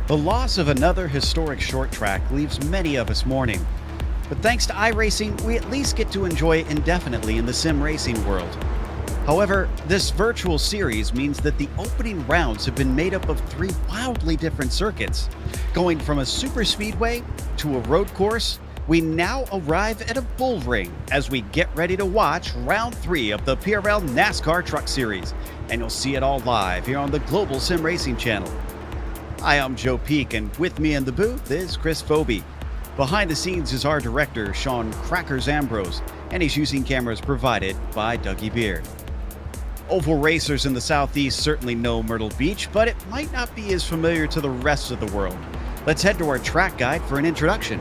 The loss of another historic short track leaves many of us mourning. But thanks to iRacing, we at least get to enjoy it indefinitely in the sim racing world. However, this virtual series means that the opening rounds have been made up of three wildly different circuits. Going from a super speedway to a road course, we now arrive at a bull ring as we get ready to watch round 3 of the PRL NASCAR Truck Series. And you'll see it all live here on the Global Sim Racing channel. Hi, I'm Joe Peak, and with me in the booth is Chris Phoebe. Behind the scenes is our director, Sean Crackers Ambrose, and he's using cameras provided by Dougie Beard. Oval racers in the Southeast certainly know Myrtle Beach, but it might not be as familiar to the rest of the world. Let's head to our track guide for an introduction.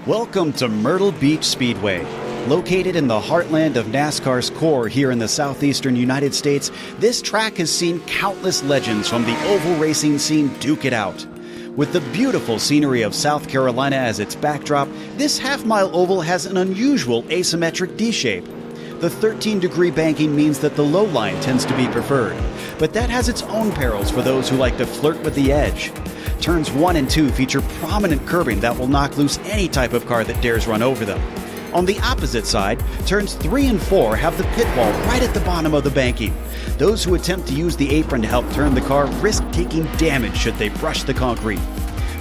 Welcome to Myrtle Beach Speedway. Located in the heartland of NASCAR's core here in the southeastern United States, this track has seen countless legends from the oval racing scene duke it out. With the beautiful scenery of South Carolina as its backdrop, this half-mile oval has an unusual asymmetric D-shape. The 13-degree banking means that the low line tends to be preferred, but that has its own perils for those who like to flirt with the edge. Turns 1 and 2 feature prominent curbing that will knock loose any type of car that dares run over them. On the opposite side, turns 3 and 4 have the pit wall right at the bottom of the banking. Those who attempt to use the apron to help turn the car risk taking damage should they brush the concrete.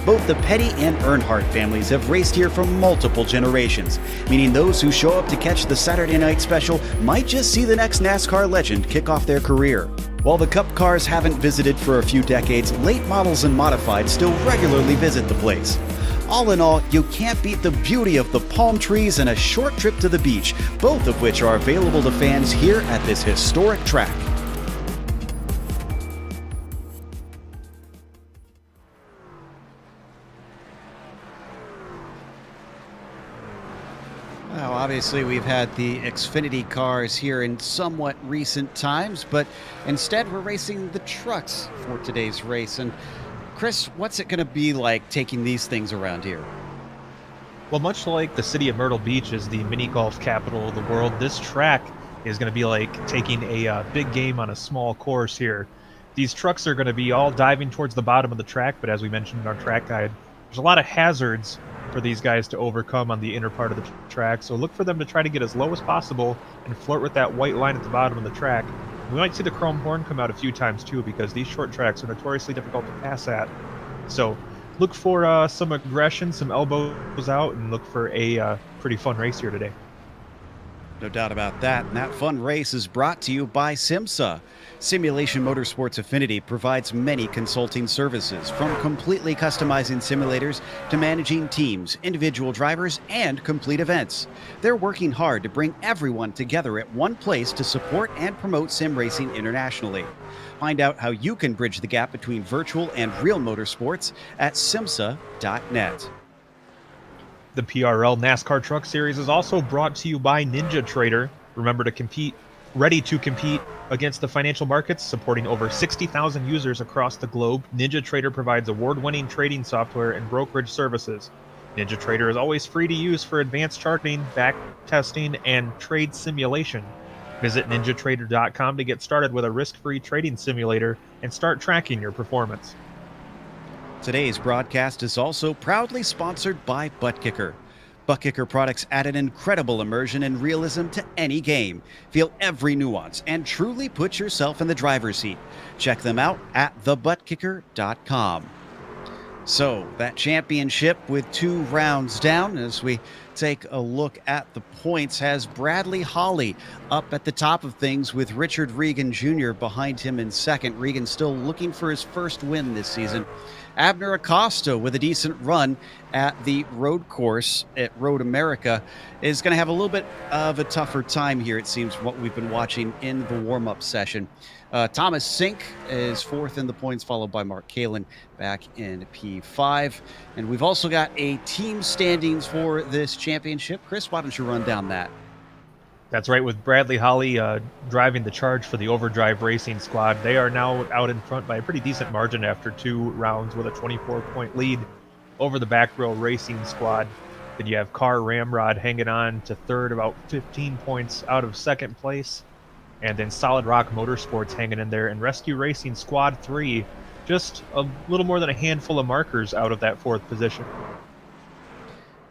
Both the Petty and Earnhardt families have raced here for multiple generations, meaning those who show up to catch the Saturday night special might just see the next NASCAR legend kick off their career. While the Cup cars haven't visited for a few decades, late models and modifieds still regularly visit the place. All in all, you can't beat the beauty of the palm trees and a short trip to the beach, both of which are available to fans here at this historic track. Now, obviously, we've had the Xfinity cars here in somewhat recent times, but instead we're racing the trucks for today's race. And Chris, what's it going to be like taking these things around here? Well, much like the city of Myrtle Beach is the mini golf capital of the world, this track is going to be like taking a big game on a small course here. These trucks are going to be all diving towards the bottom of the track, but as we mentioned in our track guide, there's a lot of hazards for these guys to overcome on the inner part of the track, so look for them to try to get as low as possible and flirt with that white line at the bottom of the track. We might see the chrome horn come out a few times too, because these short tracks are notoriously difficult to pass at. So look for some aggression, some elbows out, and look for a pretty fun race here today. No doubt about that. And that fun race is brought to you by SimMSA. Simulation Motorsports Affinity provides many consulting services, from completely customizing simulators to managing teams, individual drivers, and complete events. They're working hard to bring everyone together at one place to support and promote sim racing internationally. Find out how you can bridge the gap between virtual and real motorsports at SimMSA.net. The PRL NASCAR Truck Series is also brought to you by NinjaTrader. Remember to compete, ready to compete against the financial markets, supporting over 60,000 users across the globe. NinjaTrader provides award-winning trading software and brokerage services. NinjaTrader is always free to use for advanced charting, back testing, and trade simulation. Visit NinjaTrader.com to get started with a risk-free trading simulator and start tracking your performance. Today's broadcast is also proudly sponsored by ButtKicker. ButtKicker products add an incredible immersion and realism to any game. Feel every nuance and truly put yourself in the driver's seat. Check them out at thebuttkicker.com. So, that championship with 2 rounds down, as we take a look at the points, has Bradley Holly up at the top of things with Richard Regan Jr. behind him in second. Regan still looking for his first win this season. Abner Acosta, with a decent run at the road course at Road America, is going to have a little bit of a tougher time here, it seems, what we've been watching in the warm-up session. Thomas Sink is fourth in the points, followed by Mark Kalin back in P5. And we've also got a team standings for this championship. Chris, why don't you run down that? That's right, with Bradley Holly driving the charge for the Overdrive Racing squad. They are now out in front by a pretty decent margin after 2 rounds with a 24-point lead over the Back Row Racing squad. Then you have Car Ramrod hanging on to third, about 15 points out of second place. and then Solid Rock Motorsports hanging in there, and Rescue Racing Squad 3 just a little more than a handful of markers out of that 4th position.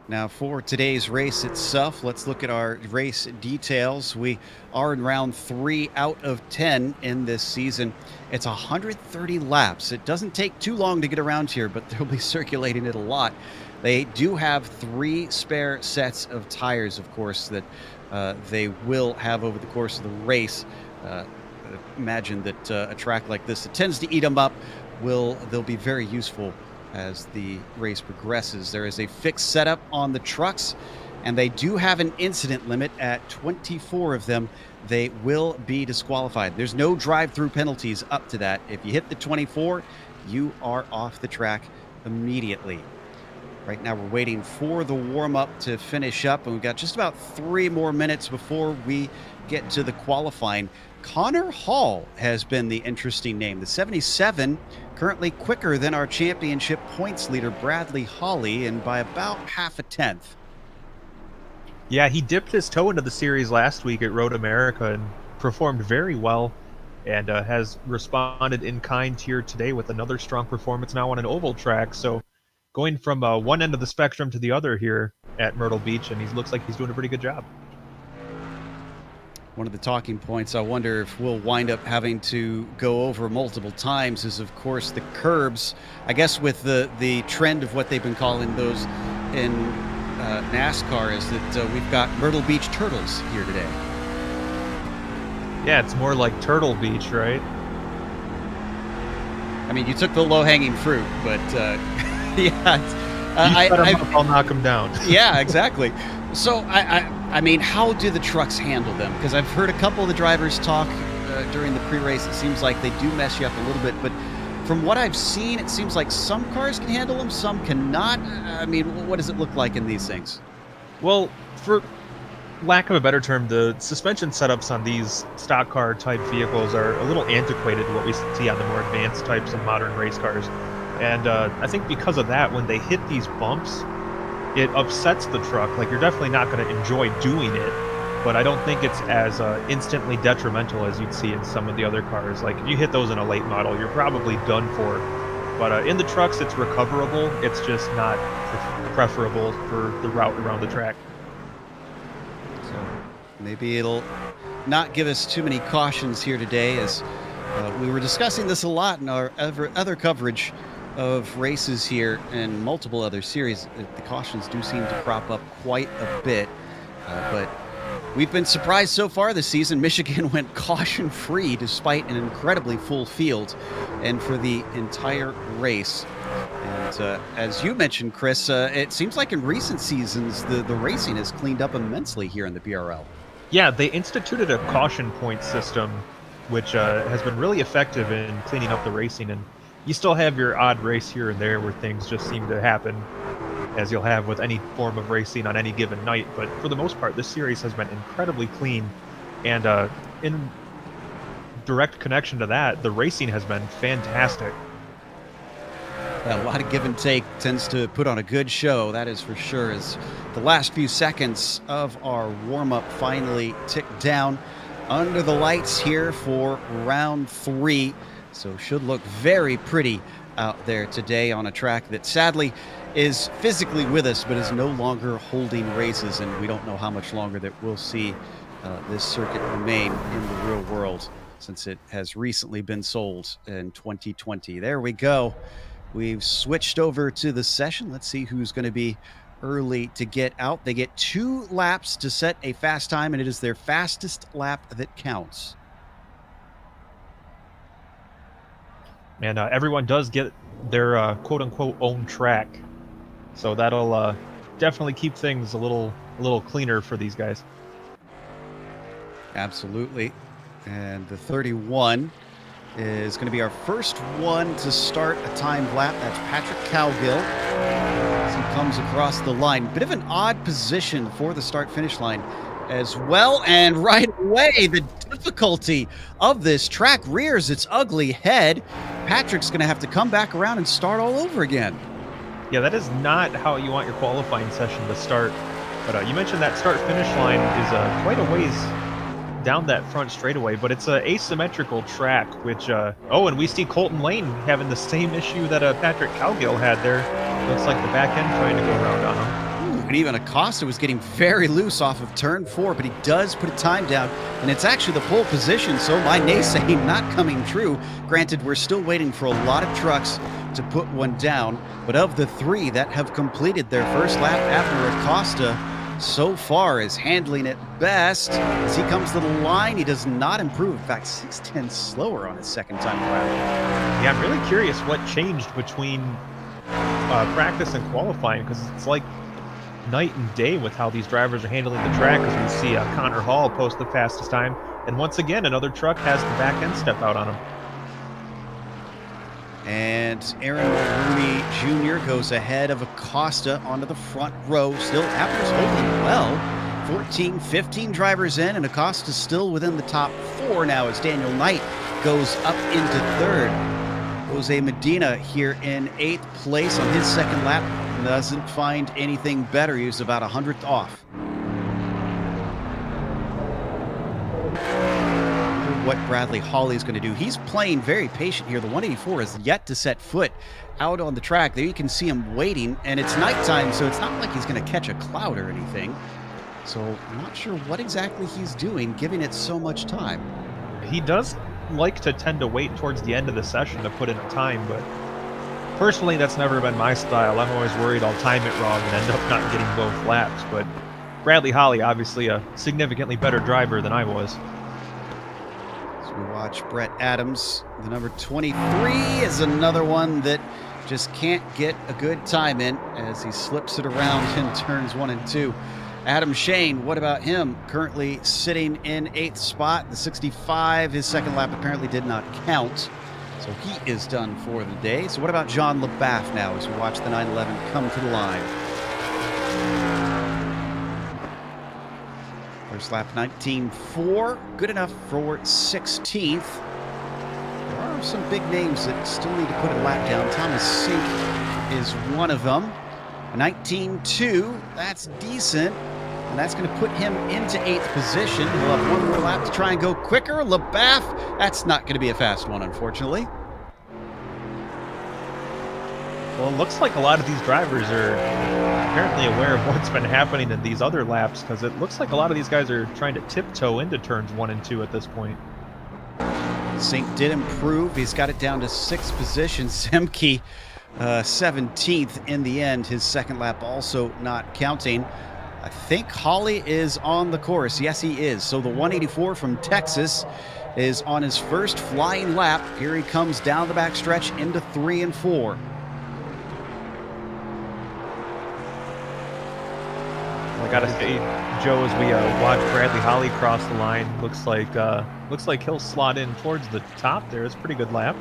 Now for today's race itself, let's look at our race details. We are in round 3 out of 10 in this season. It's 130 laps. It doesn't take too long to get around here, but they'll be circulating it a lot. They do have 3 spare sets of tires, of course, that they will have over the course of the race. Imagine that a track like this that tends to eat them up they'll be very useful as the race progresses. There is a fixed setup on the trucks, and they do have an incident limit at 24 of them. They will be disqualified. There's no drive-through penalties up to that. If you hit the 24, you are off the track immediately. Right now we're waiting for the warm-up to finish up, and we've got just about 3 more minutes before we get to the qualifying. Connor Hall has been the interesting name. The 77 currently quicker than our championship points leader, Bradley Hawley, and by about half a tenth. Yeah, he dipped his toe into the series last week at Road America and performed very well, and has responded in kind here today with another strong performance now on an oval track. So going from one end of the spectrum to the other here at Myrtle Beach, and he looks like he's doing a pretty good job. One of the talking points I wonder if we'll wind up having to go over multiple times is, of course, the curbs. I guess with the trend of what they've been calling those in NASCAR is that we've got Myrtle Beach Turtles here today. Yeah, it's more like Turtle Beach, right? I mean, you took the low-hanging fruit, but yeah, I'll knock him down. Yeah, exactly. So, I mean, how do the trucks handle them? Because I've heard a couple of the drivers talk during the pre-race. It seems like they do mess you up a little bit, but from what I've seen, it seems like some cars can handle them, some cannot. I mean, what does it look like in these things? Well, for lack of a better term, the suspension setups on these stock car type vehicles are a little antiquated to what we see on the more advanced types of modern race cars. And I think because of that, when they hit these bumps, it upsets the truck. Like, you're definitely not going to enjoy doing it, but I don't think it's as instantly detrimental as you'd see in some of the other cars. Like, if you hit those in a late model, you're probably done for. But in the trucks, it's recoverable. It's just not preferable for the route around the track. So maybe it'll not give us too many cautions here today, as we were discussing this a lot in our other coverage of races here and multiple other series. The cautions do seem to crop up quite a bit, but we've been surprised so far this season. Michigan went caution-free despite an incredibly full field and for the entire race. And as you mentioned, Chris, it seems like in recent seasons the racing has cleaned up immensely here in the PRL. Yeah, they instituted a caution point system, which has been really effective in cleaning up the racing. And you still have your odd race here and there where things just seem to happen, as you'll have with any form of racing on any given night. But for the most part, this series has been incredibly clean. And in direct connection to that, the racing has been fantastic. A lot of give and take tends to put on a good show, that is for sure, as the last few seconds of our warm-up finally tick down under the lights here for round 3. So should look very pretty out there today on a track that sadly is physically with us but is no longer holding races, and we don't know how much longer that we'll see this circuit remain in the real world, since it has recently been sold in 2020. There we go. We've switched over to the session. Let's see who's going to be early to get out. They get 2 laps to set a fast time, and it is their fastest lap that counts. And everyone does get their quote-unquote own track, so that'll definitely keep things a little cleaner for these guys. Absolutely. And the 31 is going to be our first one to start a timed lap. That's Patrick Cowgill as he comes across the line. Bit of an odd position for the start-finish line as well, and right away the difficulty of this track rears its ugly head. Patrick's going to have to come back around and start all over again. Yeah, that is not how you want your qualifying session to start. But you mentioned that start-finish line is quite a ways down that front straightaway, but it's a asymmetrical track, which, oh, and we see Colton Lane having the same issue that Patrick Cowgill had there. Looks like the back end trying to go around on him. And even Acosta was getting very loose off of turn 4, but he does put a time down, and it's actually the pole position, so my naysaying not coming true. Granted, we're still waiting for a lot of trucks to put one down, but of the 3 that have completed their first lap, Abner Acosta so far is handling it best. As he comes to the line, he does not improve. In fact, 6/10 slower on his second time around. Yeah, I'm really curious what changed between practice and qualifying, because it's like night and day with how these drivers are handling the track. As we see Connor Hall post the fastest time, and once again another truck has the back end step out on him. And Aaron Rooney Jr. goes ahead of Acosta onto the front row. Still, Abner's holding well. 14, 15 drivers in, and Acosta's still within the top 4 now as Daniel Knight goes up into 3rd. Jose Medina here in 8th place on his second lap. Doesn't find anything better. He was about 100th off. What Bradley Hawley's going to do. He's playing very patient here. The 184 is yet to set foot out on the track. There you can see him waiting, and it's nighttime, so it's not like he's going to catch a cloud or anything. So I'm not sure what exactly he's doing, giving it so much time. He does like to tend to wait towards the end of the session to put in a time, but personally, that's never been my style. I'm always worried I'll time it wrong and end up not getting both laps. But Bradley Hawley, obviously a significantly better driver than I was. So we watch Brett Adams. The number 23 is another one that just can't get a good time in as he slips it around in turns 1 and 2. Adam Shane, what about him? Currently sitting in 8th spot. The 65, his second lap apparently did not count. So he is done for the day. So what about John LaBaff now as we watch the 911 come to the line? First lap 19.4, good enough for 16th. There are some big names that still need to put a lap down. Thomas Sink is one of them. 19.2, that's decent. And that's going to put him into 8th position. He'll have one more lap to try and go quicker. LaBaff, that's not going to be a fast one, unfortunately. Well, it looks like a lot of these drivers are apparently aware of what's been happening in these other laps, because it looks like a lot of these guys are trying to tiptoe into turns 1 and 2 at this point. Sink did improve. He's got it down to 6th position. Semke, 17th in the end. His second lap also not counting. I think Hawley is on the course. Yes, he is. So the 184 from Texas is on his first flying lap. Here he comes down the backstretch into 3 and 4. I gotta say, Joe, as we watch Bradley Hawley cross the line, looks like he'll slot in towards the top there. It's a pretty good lap.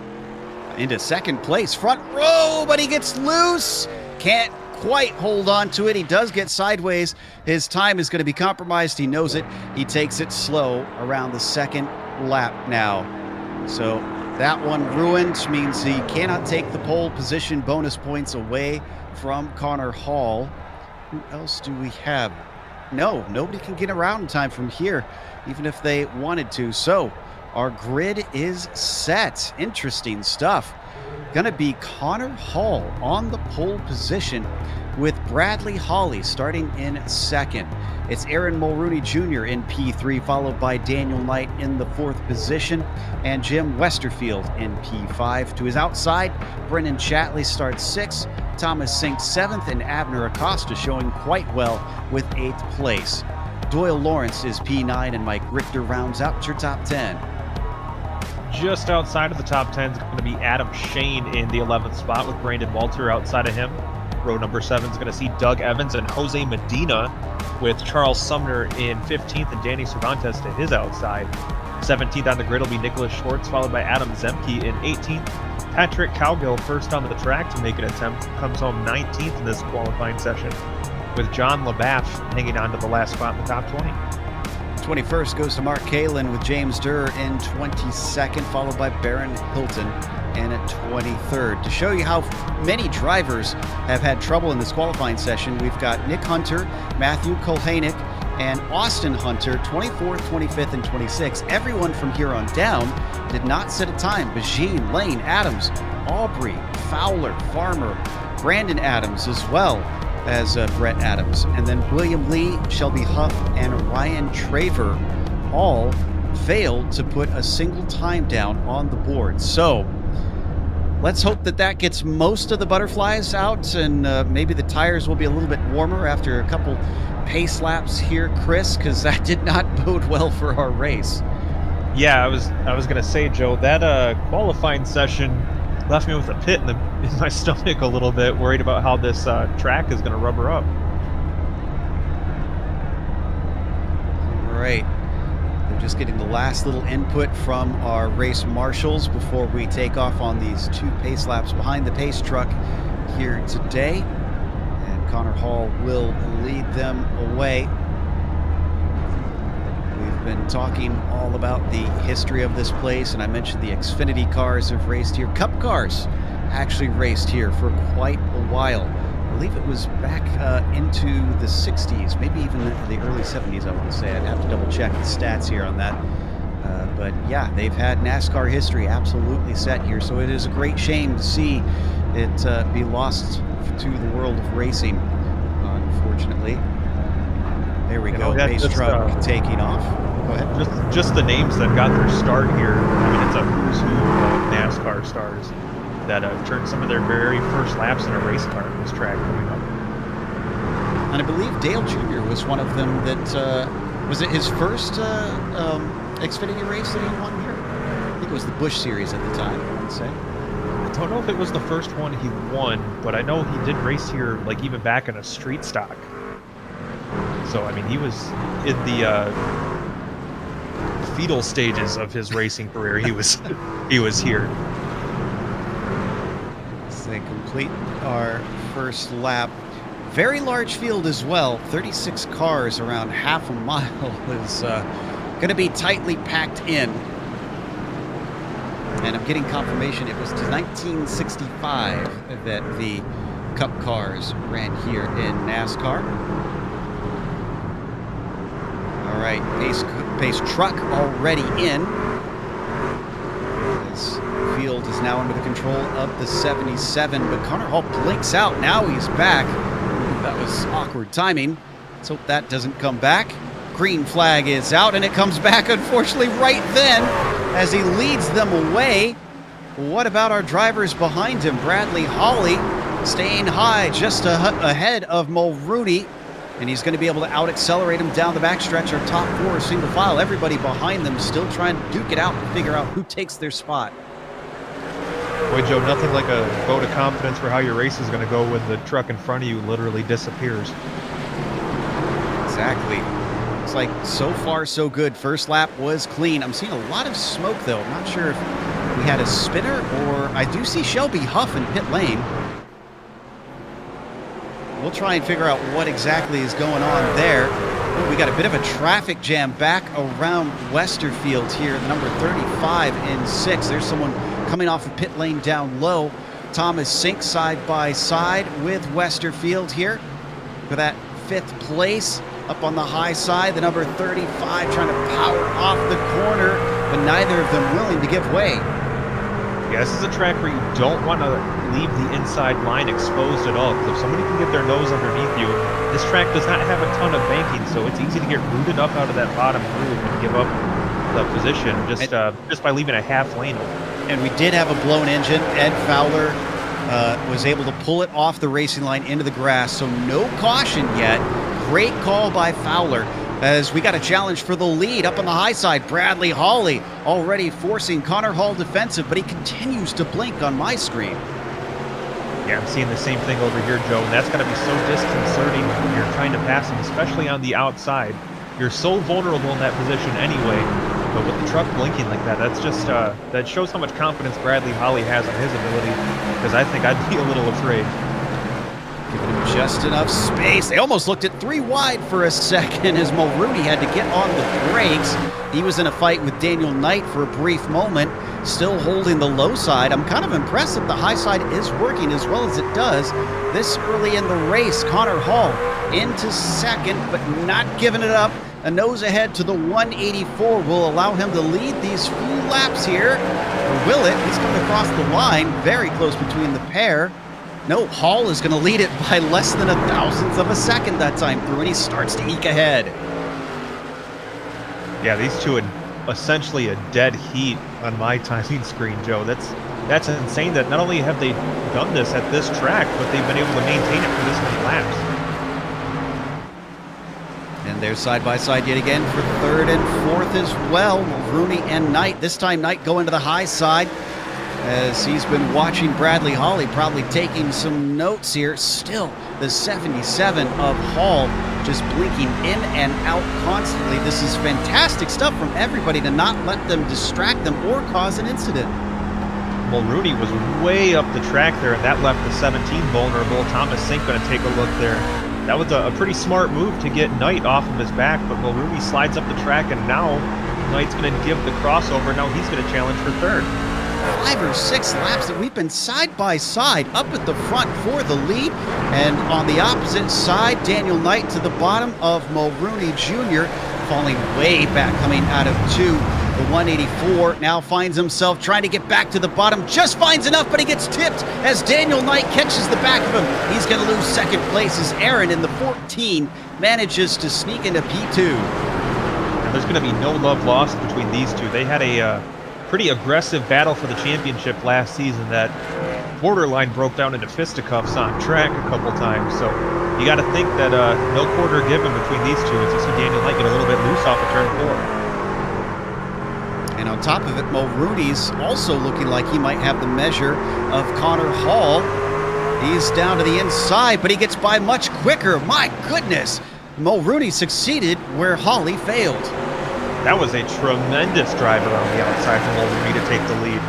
Into 2nd place, front row, but he gets loose. Can't quite hold on to it. He does get sideways. His time is going to be compromised. He knows it. He takes it slow around the 2nd lap now. So that one ruined, means he cannot take the pole position bonus points away from Connor Hall. Who else do we have? No, nobody can get around in time from here, even if they wanted to. So our grid is set. Interesting stuff. Going to be Connor Hall on the pole position with Bradley Hawley starting in 2nd. It's Aaron Mulrooney Jr. in P3, followed by Daniel Knight in the 4th position and Jim Westerfield in P5. To his outside, Brendan Chatley starts 6th, Thomas Sink 7th, and Abner Acosta showing quite well with 8th place. Doyle Lawrence is P9, and Mike Richter rounds out your top 10. Just outside of the top 10 is going to be Adam Shane in the 11th spot with Brandon Walter outside of him. Row number 7 is going to see Doug Evans and Jose Medina with Charles Sumner in 15th and Danny Cervantes to his outside. 17th on the grid will be Nicholas Schwartz, followed by Adam Zemke in 18th. Patrick Cowgill first on the track to make an attempt, comes home 19th in this qualifying session, with John LaBaff hanging on to the last spot in the top 20. 21st goes to Mark Kalin with James Durr in 22nd, followed by Baron Hilton in at 23rd. To show you how many drivers have had trouble in this qualifying session, we've got Nick Hunter, Matthew Kulhanik, and Austin Hunter, 24th, 25th, and 26th. Everyone from here on down did not set a time. Bajeen, Lane, Adams, Aubrey, Fowler, Farmer, Brandon Adams, as well as Brett Adams. And then William Lee, Shelby Huff, and Ryan Traver all failed to put a single time down on the board. So let's hope that that gets most of the butterflies out, and maybe the tires will be a little bit warmer after a couple pace laps here, Chris, because that did not bode well for our race. Yeah, I was gonna say, Joe, that qualifying session left me with a pit in my stomach a little bit, worried about how this track is gonna rubber up. All right. They're just getting the last little input from our race marshals before we take off on these 2 pace laps behind the pace truck here today. And Connor Hall will lead them away. We've been talking all about the history of this place, and I mentioned the Xfinity cars have raced here. Cup cars actually raced here for quite a while. I believe it was back into the 60s, maybe even the early 70s, I want to say. I'd have to double check the stats here on that. But yeah, they've had NASCAR history absolutely set here, so it is a great shame to see it be lost to the world of racing, unfortunately. There we go, pace truck taking off. Go ahead. Just the names that got their start here. I mean, it's a who's who of NASCAR stars that turned some of their very first laps in a race car on this track coming up. And I believe Dale Jr. was one of them that, was it his first Xfinity race that he won here? I think it was the Busch Series at the time, I want to say. I don't know if it was the first one he won, but I know he did race here, like even back in a street stock. So, I mean, he was in the fetal stages of his racing career. He was here. They complete our first lap. Very large field as well. 36 cars, around half a mile is going to be tightly packed in. And I'm getting confirmation it was to 1965 that the Cup cars ran here in NASCAR. All right, pace truck already in. This field is now under the control of the 77, but Connor Hall blinks out. Now he's back. That was awkward timing. Let's hope that doesn't come back. Green flag is out, and it comes back, unfortunately, right then as he leads them away. What about our drivers behind him? Bradley Hawley staying high just ahead of Mulrooney, and he's going to be able to out-accelerate him down the backstretch. Our top 4 single file. Everybody behind them still trying to duke it out and figure out who takes their spot. Boy, Joe, nothing like a vote of confidence for how your race is going to go when the truck in front of you literally disappears. Exactly. Looks like so far so good. First lap was clean. I'm seeing a lot of smoke, though. I'm not sure if we had a spinner, or I do see Shelby Huff in pit lane. We'll try and figure out what exactly is going on there. Ooh, we got a bit of a traffic jam back around Westerfield here, the number 35 in 6. There's someone coming off of pit lane down low. Thomas Sink side by side with Westerfield here for that 5th place. Up on the high side, the number 35 trying to power off the corner, but neither of them willing to give way. Yeah, this is a track where you don't want to leave the inside line exposed at all, because if somebody can get their nose underneath you, this track does not have a ton of banking, so it's easy to get rooted up out of that bottom groove and give up the position just by leaving a half lane open. And we did have a blown engine. Ed Fowler was able to pull it off the racing line into the grass, so no caution yet. Great call by Fowler, as we got a challenge for the lead up on the high side. Bradley Hawley already forcing Connor Hall defensive, but he continues to blink on my screen. Yeah, I'm seeing the same thing over here, Joe, and that's going to be so disconcerting when you're trying to pass him, especially on the outside. You're so vulnerable in that position anyway, but with the truck blinking like that, that's just that shows how much confidence Bradley Hawley has in his ability, because I think I'd be a little afraid. Giving him Just enough space. They almost looked at 3 wide for a second as Mulrooney had to get on the brakes. He was in a fight with Daniel Knight for a brief moment, still holding the low side. I'm kind of impressed that the high side is working as well as it does this early in the race. Connor Hall into second, but not giving it up. A nose ahead to the 184 will allow him to lead these few laps here. Or will it? He's coming across the line, very close between the pair. No, Hall is going to lead it by less than a thousandth of a second that time through, and he starts to eke ahead. Yeah, these two in essentially a dead heat on my timing screen, Joe. That's insane that not only have they done this at this track, but they've been able to maintain it for this many laps. And they're side by side yet again for third and fourth as well. Rooney and Knight. This time Knight going to the high side, as he's been watching Bradley Hawley, probably taking some notes here. Still, the 77 of Hall just blinking in and out constantly. This is fantastic stuff from everybody to not let them distract them or cause an incident. Mulrooney was way up the track there, and that left the 17 vulnerable. Thomas Sink going to take a look there. That was a pretty smart move to get Knight off of his back, but Mulrooney slides up the track, and now Knight's going to give the crossover. Now he's going to challenge for third. 5 or 6 laps that we've been side by side up at the front for the lead, and on the opposite side, Daniel Knight to the bottom of Mulrooney Jr., falling way back coming out of 2. The 184 now finds himself trying to get back to the bottom, just finds enough, but he gets tipped as Daniel Knight catches the back of him. He's going to lose second place as Aaron in the 14 manages to sneak into P2. Now, there's going to be no love lost between these two. They had a pretty aggressive battle for the championship last season that borderline broke down into fisticuffs on track a couple times. So you got to think that no quarter given between these two as you see Daniel Knight get a little bit loose off of turn 4. And on top of it, Mulrooney's also looking like he might have the measure of Connor Hall. He's down to the inside, but he gets by much quicker. My goodness, Mulrooney succeeded where Hawley failed. That was a tremendous driver on the outside for Mulrooney to take the lead.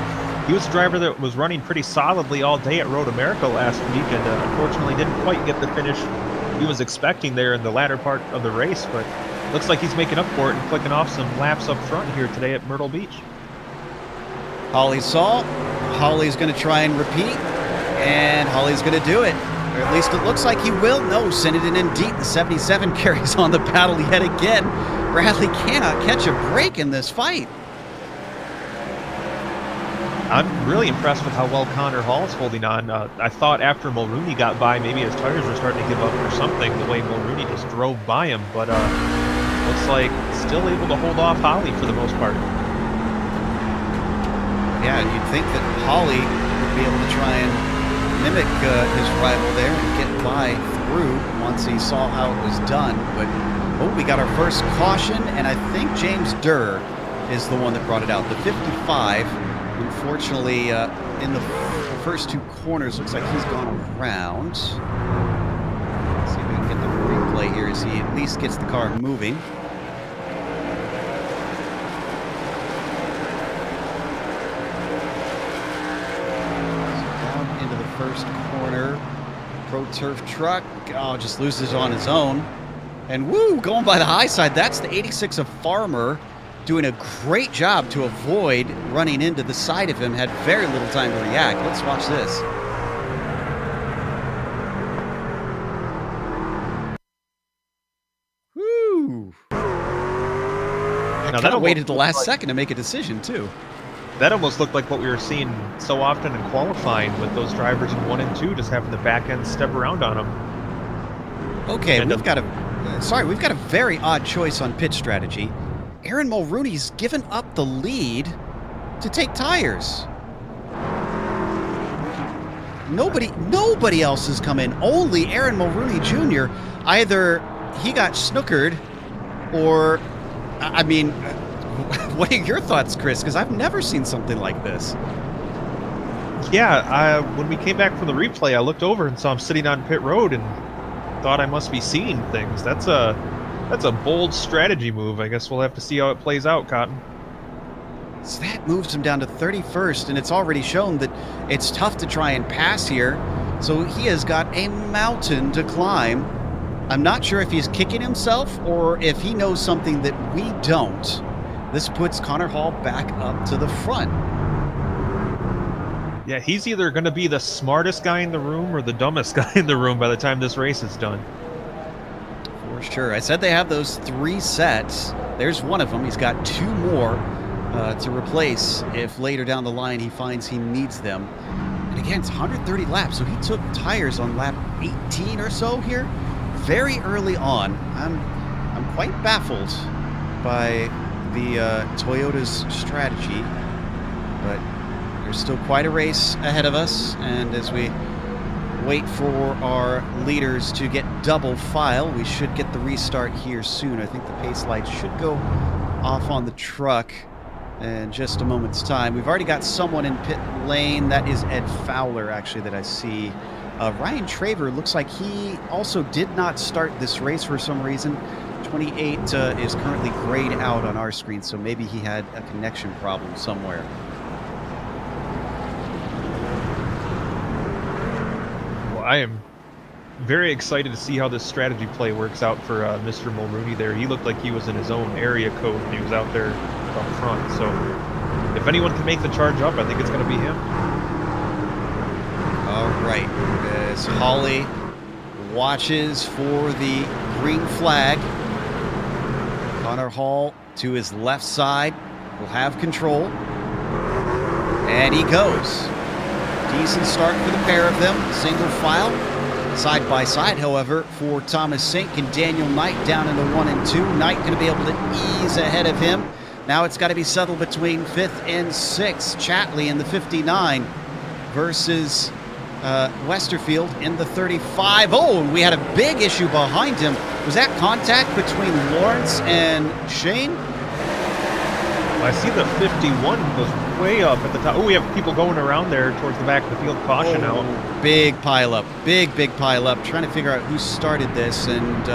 He was a driver that was running pretty solidly all day at Road America last week, and unfortunately didn't quite get the finish he was expecting there in the latter part of the race, but looks like he's making up for it and clicking off some laps up front here today at Myrtle Beach. Hawley saw. Hawley's going to try and repeat, and Hawley's going to do it. Or at least it looks like he will. No, send it in indeed. The 77 carries on the battle yet again. Bradley cannot catch a break in this fight. I'm really impressed with how well Connor Hall's holding on. I thought after Mulrooney got by, maybe his tires were starting to give up or something, the way Mulrooney just drove by him, but looks like still able to hold off Hawley for the most part. Yeah, and you'd think that Hawley would be able to try and mimic his rival there and get by through once he saw how it was done. But, we got our first caution, and I think James Durr is the one that brought it out. The 55, unfortunately, in the first 2 corners, looks like he's gone around. Let's see if we can get the replay here as he at least gets the car moving. First corner, Pro Turf truck, just loses on his own. And woo, going by the high side, that's the 86 of Farmer, doing a great job to avoid running into the side of him, had very little time to react. Let's watch this. Woo! I kind of waited the last second to make a decision, too. That almost looked like what we were seeing so often in qualifying with those drivers in 1 and 2 just having the back end step around on them. Okay, we've got a very odd choice on pit strategy. Aaron Mulrooney's given up the lead to take tires. Nobody else has come in. Only Aaron Mulrooney Jr. Either he got snookered or, I mean, what are your thoughts, Chris? Because I've never seen something like this. Yeah, when we came back from the replay, I looked over and saw him sitting on pit road and thought I must be seeing things. That's a bold strategy move. I guess we'll have to see how it plays out, Cotton. So that moves him down to 31st, and it's already shown that it's tough to try and pass here So he has got a mountain to climb. I'm not sure if he's kicking himself or if he knows something that we don't. This puts Connor Hall back up to the front. Yeah, he's either going to be the smartest guy in the room or the dumbest guy in the room by the time this race is done. For sure. I said they have those 3 sets. There's one of them. He's got 2 more to replace if later down the line he finds he needs them. And again, it's 130 laps, so he took tires on lap 18 or so here very early on. I'm quite baffled by the Toyota's strategy, but there's still quite a race ahead of us, and as we wait for our leaders to get double file, we should get the restart here soon. I think the pace lights should go off on the truck in just a moment's time. We've already got someone in pit lane. That is Ed Fowler, actually, that I see. Ryan Traver looks like he also did not start this race for some reason. 28 is currently grayed out on our screen, so maybe he had a connection problem somewhere. Well, I am very excited to see how this strategy play works out for Mr. Mulrooney there. He looked like he was in his own area code when he was out there up front. So if anyone can make the charge up, I think it's going to be him. All right, as Holly watches for the green flag, Connor Hall to his left side will have control, and he goes. Decent start for the pair of them, single file. Side by side, however, for Thomas Sink and Daniel Knight down into 1 and 2. Knight going to be able to ease ahead of him. Now it's got to be settled between 5th and 6th. Chatley in the 59 versus Westerfield in the 35. Oh, and we had a big issue behind him. Was that contact between Lawrence and Shane? I see the 51 goes way up at the top. Oh, we have people going around there towards the back of the field. Caution out. Big pileup. Big pileup. Trying to figure out who started this, and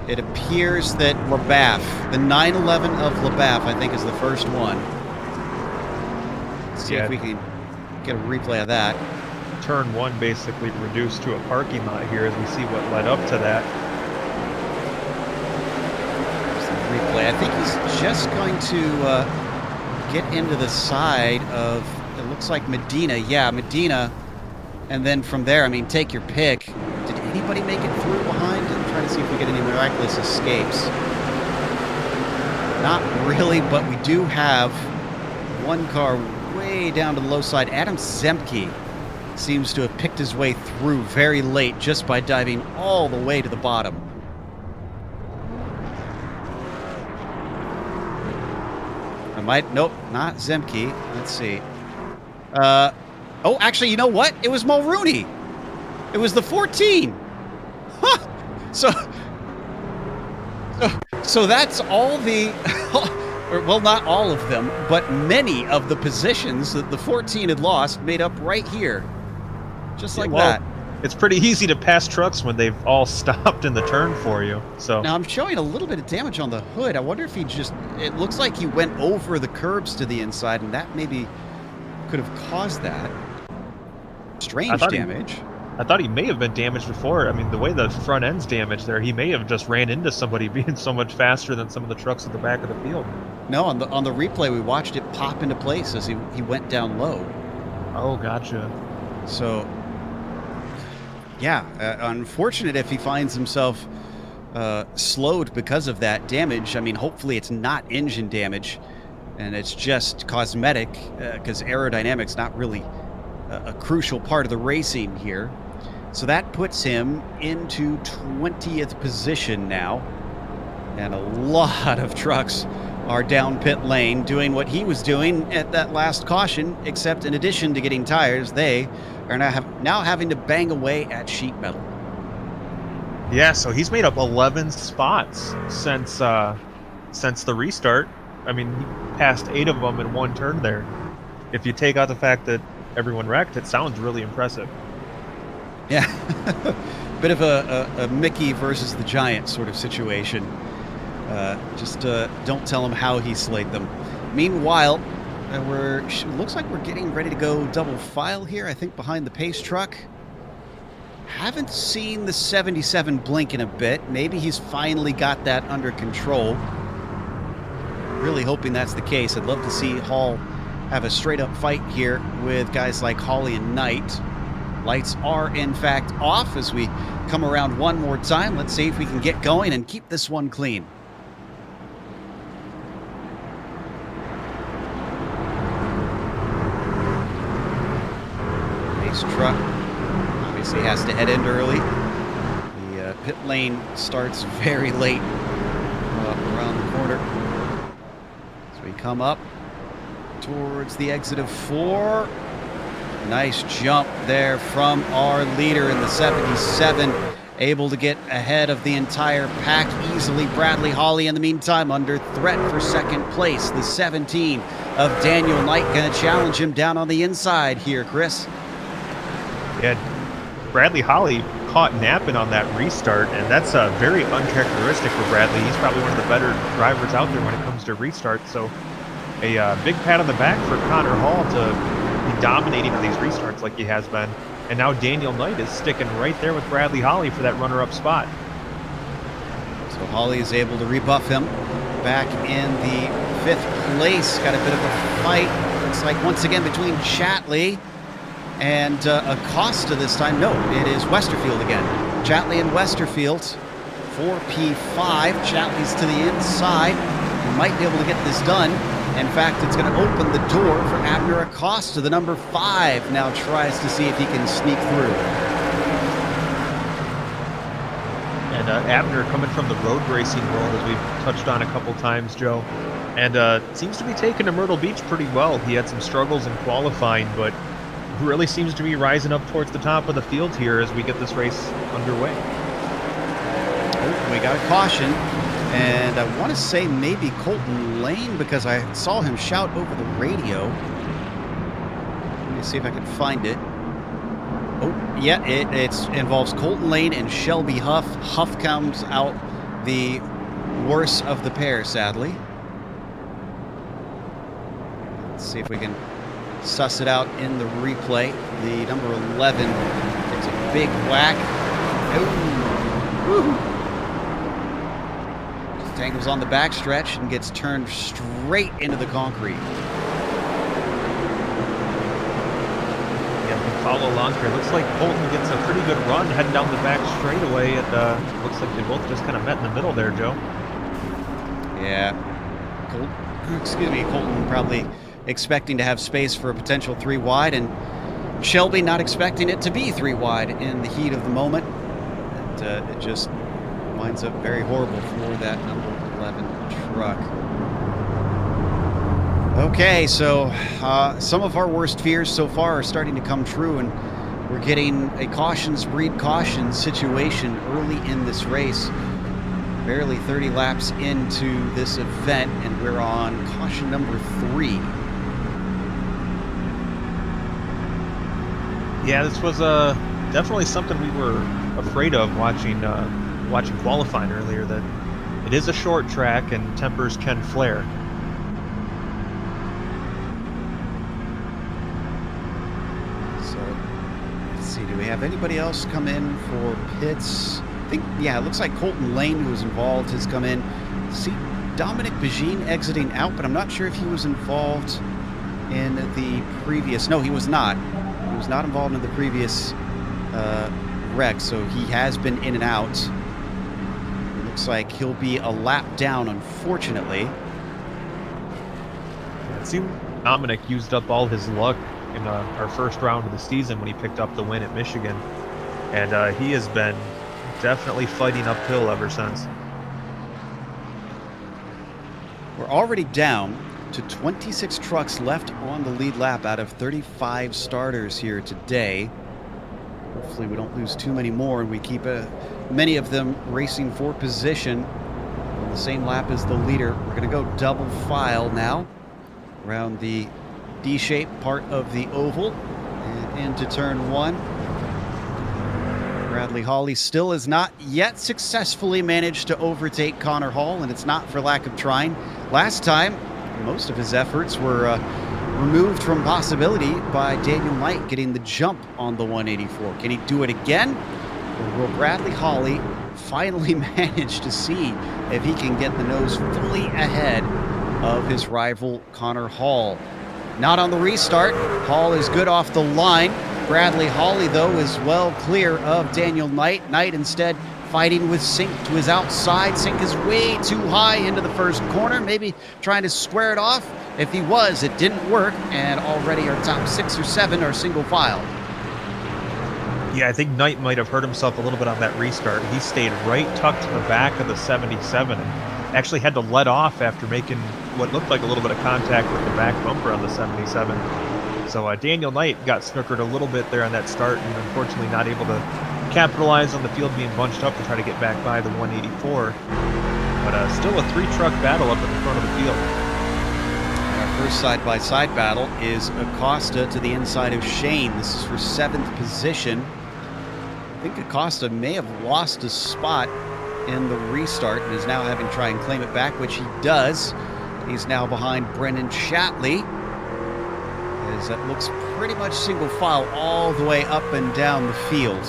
it appears that LaBaff, the 911 of LaBaff, I think, is the first one. Let's see if we can get a replay of that. Turn 1 basically reduced to a parking lot here as we see what led up to that. Replay. I think he's just going to get into the side of, it looks like Medina. Yeah, Medina. And then from there, I mean, take your pick. Did anybody make it through behind? I'm trying to see if we get any miraculous escapes. Not really, but we do have one car way down to the low side. Adam Zemke seems to have picked his way through very late just by diving all the way to the bottom. Nope, not Zemke. Let's see. Oh, actually, you know what? It was Mulrooney. It was the 14. Huh. So that's all the, or, well, not all of them, but many of the positions that the 14 had lost made up right here. Just like that. It's pretty easy to pass trucks when they've all stopped in the turn for you. So now I'm showing a little bit of damage on the hood. I wonder if he just, it looks like he went over the curbs to the inside, and that maybe could have caused that. Strange damage. I thought he may have been damaged before. I mean, the way the front end's damaged there, he may have just ran into somebody being so much faster than some of the trucks at the back of the field. No, on the replay, we watched it pop into place as he went down low. Oh, gotcha. So, yeah, unfortunate if he finds himself slowed because of that damage. I mean, hopefully it's not engine damage and it's just cosmetic, because aerodynamics not really a crucial part of the racing here. So that puts him into 20th position now, and a lot of trucks are down pit lane doing what he was doing at that last caution, except in addition to getting tires, they are now having to bang away at sheet metal. Yeah, so he's made up 11 spots since the restart. I mean, he passed 8 of them in one turn there. If you take out the fact that everyone wrecked, it sounds really impressive. Yeah, bit of a Mickey versus the Giant sort of situation. Just don't tell him how he slayed them. Meanwhile, And looks like we're getting ready to go double file here, I think, behind the pace truck. Haven't seen the 77 blink in a bit. Maybe he's finally got that under control. Really hoping that's the case. I'd love to see Hall have a straight-up fight here with guys like Hawley and Knight. Lights are, in fact, off as we come around one more time. Let's see if we can get going and keep this one clean. Pace truck obviously has to head in early. The pit lane starts very late around the corner. So we come up towards the exit of 4. Nice jump there from our leader in the 77, able to get ahead of the entire pack easily. Bradley Hawley, in the meantime, under threat for second place. The 17 of Daniel Knight going to challenge him down on the inside here, Chris. Yeah, Bradley Hawley caught napping on that restart, and that's very uncharacteristic for Bradley. He's probably one of the better drivers out there when it comes to restart. So a big pat on the back for Connor Hall to be dominating on these restarts like he has been. And now Daniel Knight is sticking right there with Bradley Hawley for that runner-up spot. So Hawley is able to rebuff him back in the 5th place. Got a bit of a fight. Looks like once again between Chatley and Acosta this time. No, it is Westerfield again. Chatley and Westerfield. 4P5. Chatley's to the inside. We might be able to get this done. In fact, it's going to open the door for Abner Acosta. The number 5 now tries to see if he can sneak through. And Abner coming from the road racing world, as we've touched on a couple times, Joe, and seems to be taking to Myrtle Beach pretty well. He had some struggles in qualifying, but really seems to be rising up towards the top of the field here as we get this race underway. Oh, we got a caution. And I want to say maybe Colton Lane, because I saw him shout over the radio. Let me see if I can find it. Oh, yeah, it involves Colton Lane and Shelby Huff. Huff comes out the worst of the pair, sadly. Let's see if we can suss it out in the replay. The number 11 gets a big whack. Oh, woo. Tangles on the backstretch and gets turned straight into the concrete. Yeah, we can follow along here. Looks like Colton gets a pretty good run heading down the back straightaway. And looks like they both just kind of met in the middle there, Joe. Yeah. Colton probably expecting to have space for a potential 3 wide, and Shelby not expecting it to be 3 wide in the heat of the moment. And it just winds up very horrible for that number 11 truck. Okay, so some of our worst fears so far are starting to come true, and we're getting a cautions breed caution situation early in this race. Barely 30 laps into this event, and we're on caution number 3. Yeah, this was definitely something we were afraid of watching qualifying earlier, that it is a short track and tempers can flare. So let's see, do we have anybody else come in for pits? I think, yeah, it looks like Colton Lane, who was involved, has come in. See Dominic Begine exiting out, but I'm not sure if he was involved in the previous. No, he was not. He was not involved in the previous wreck, so he has been in and out. Looks like he'll be a lap down, unfortunately. It seemed Dominic used up all his luck in our first round of the season when he picked up the win at Michigan, and he has been definitely fighting uphill ever since. We're already down to 26 trucks left on the lead lap out of 35 starters here today. Hopefully we don't lose too many more, and we keep many of them racing for position on the same lap as the leader. We're going to go double file now around the D-shaped part of the oval and into turn 1. Bradley Hawley still has not yet successfully managed to overtake Connor Hall, and it's not for lack of trying. Last time, most of his efforts were removed from possibility by Daniel Knight getting the jump on the 184. Can he do it again? Or will Bradley Hawley finally manage to see if he can get the nose fully ahead of his rival Connor Hall? Not on the restart. Hall is good off the line. Bradley Hawley, though, is well clear of Daniel Knight. Knight instead fighting with Sink to his outside. Sink is way too high into the first corner, maybe trying to square it off. If he was, it didn't work, and already our top 6 or 7 are single file. Yeah, I think Knight might have hurt himself a little bit on that restart. He stayed right tucked to the back of the 77 and actually had to let off after making what looked like a little bit of contact with the back bumper on the 77. So Daniel Knight got snookered a little bit there on that start and unfortunately not able to capitalize on the field being bunched up to try to get back by the 184. But still a 3-truck battle up at the front of the field. Our first side-by-side battle is Acosta to the inside of Shane. This is for 7th position. I think Acosta may have lost a spot in the restart and is now having to try and claim it back, which he does. He's now behind Brennan Shatley, as that looks pretty much single file all the way up and down the field.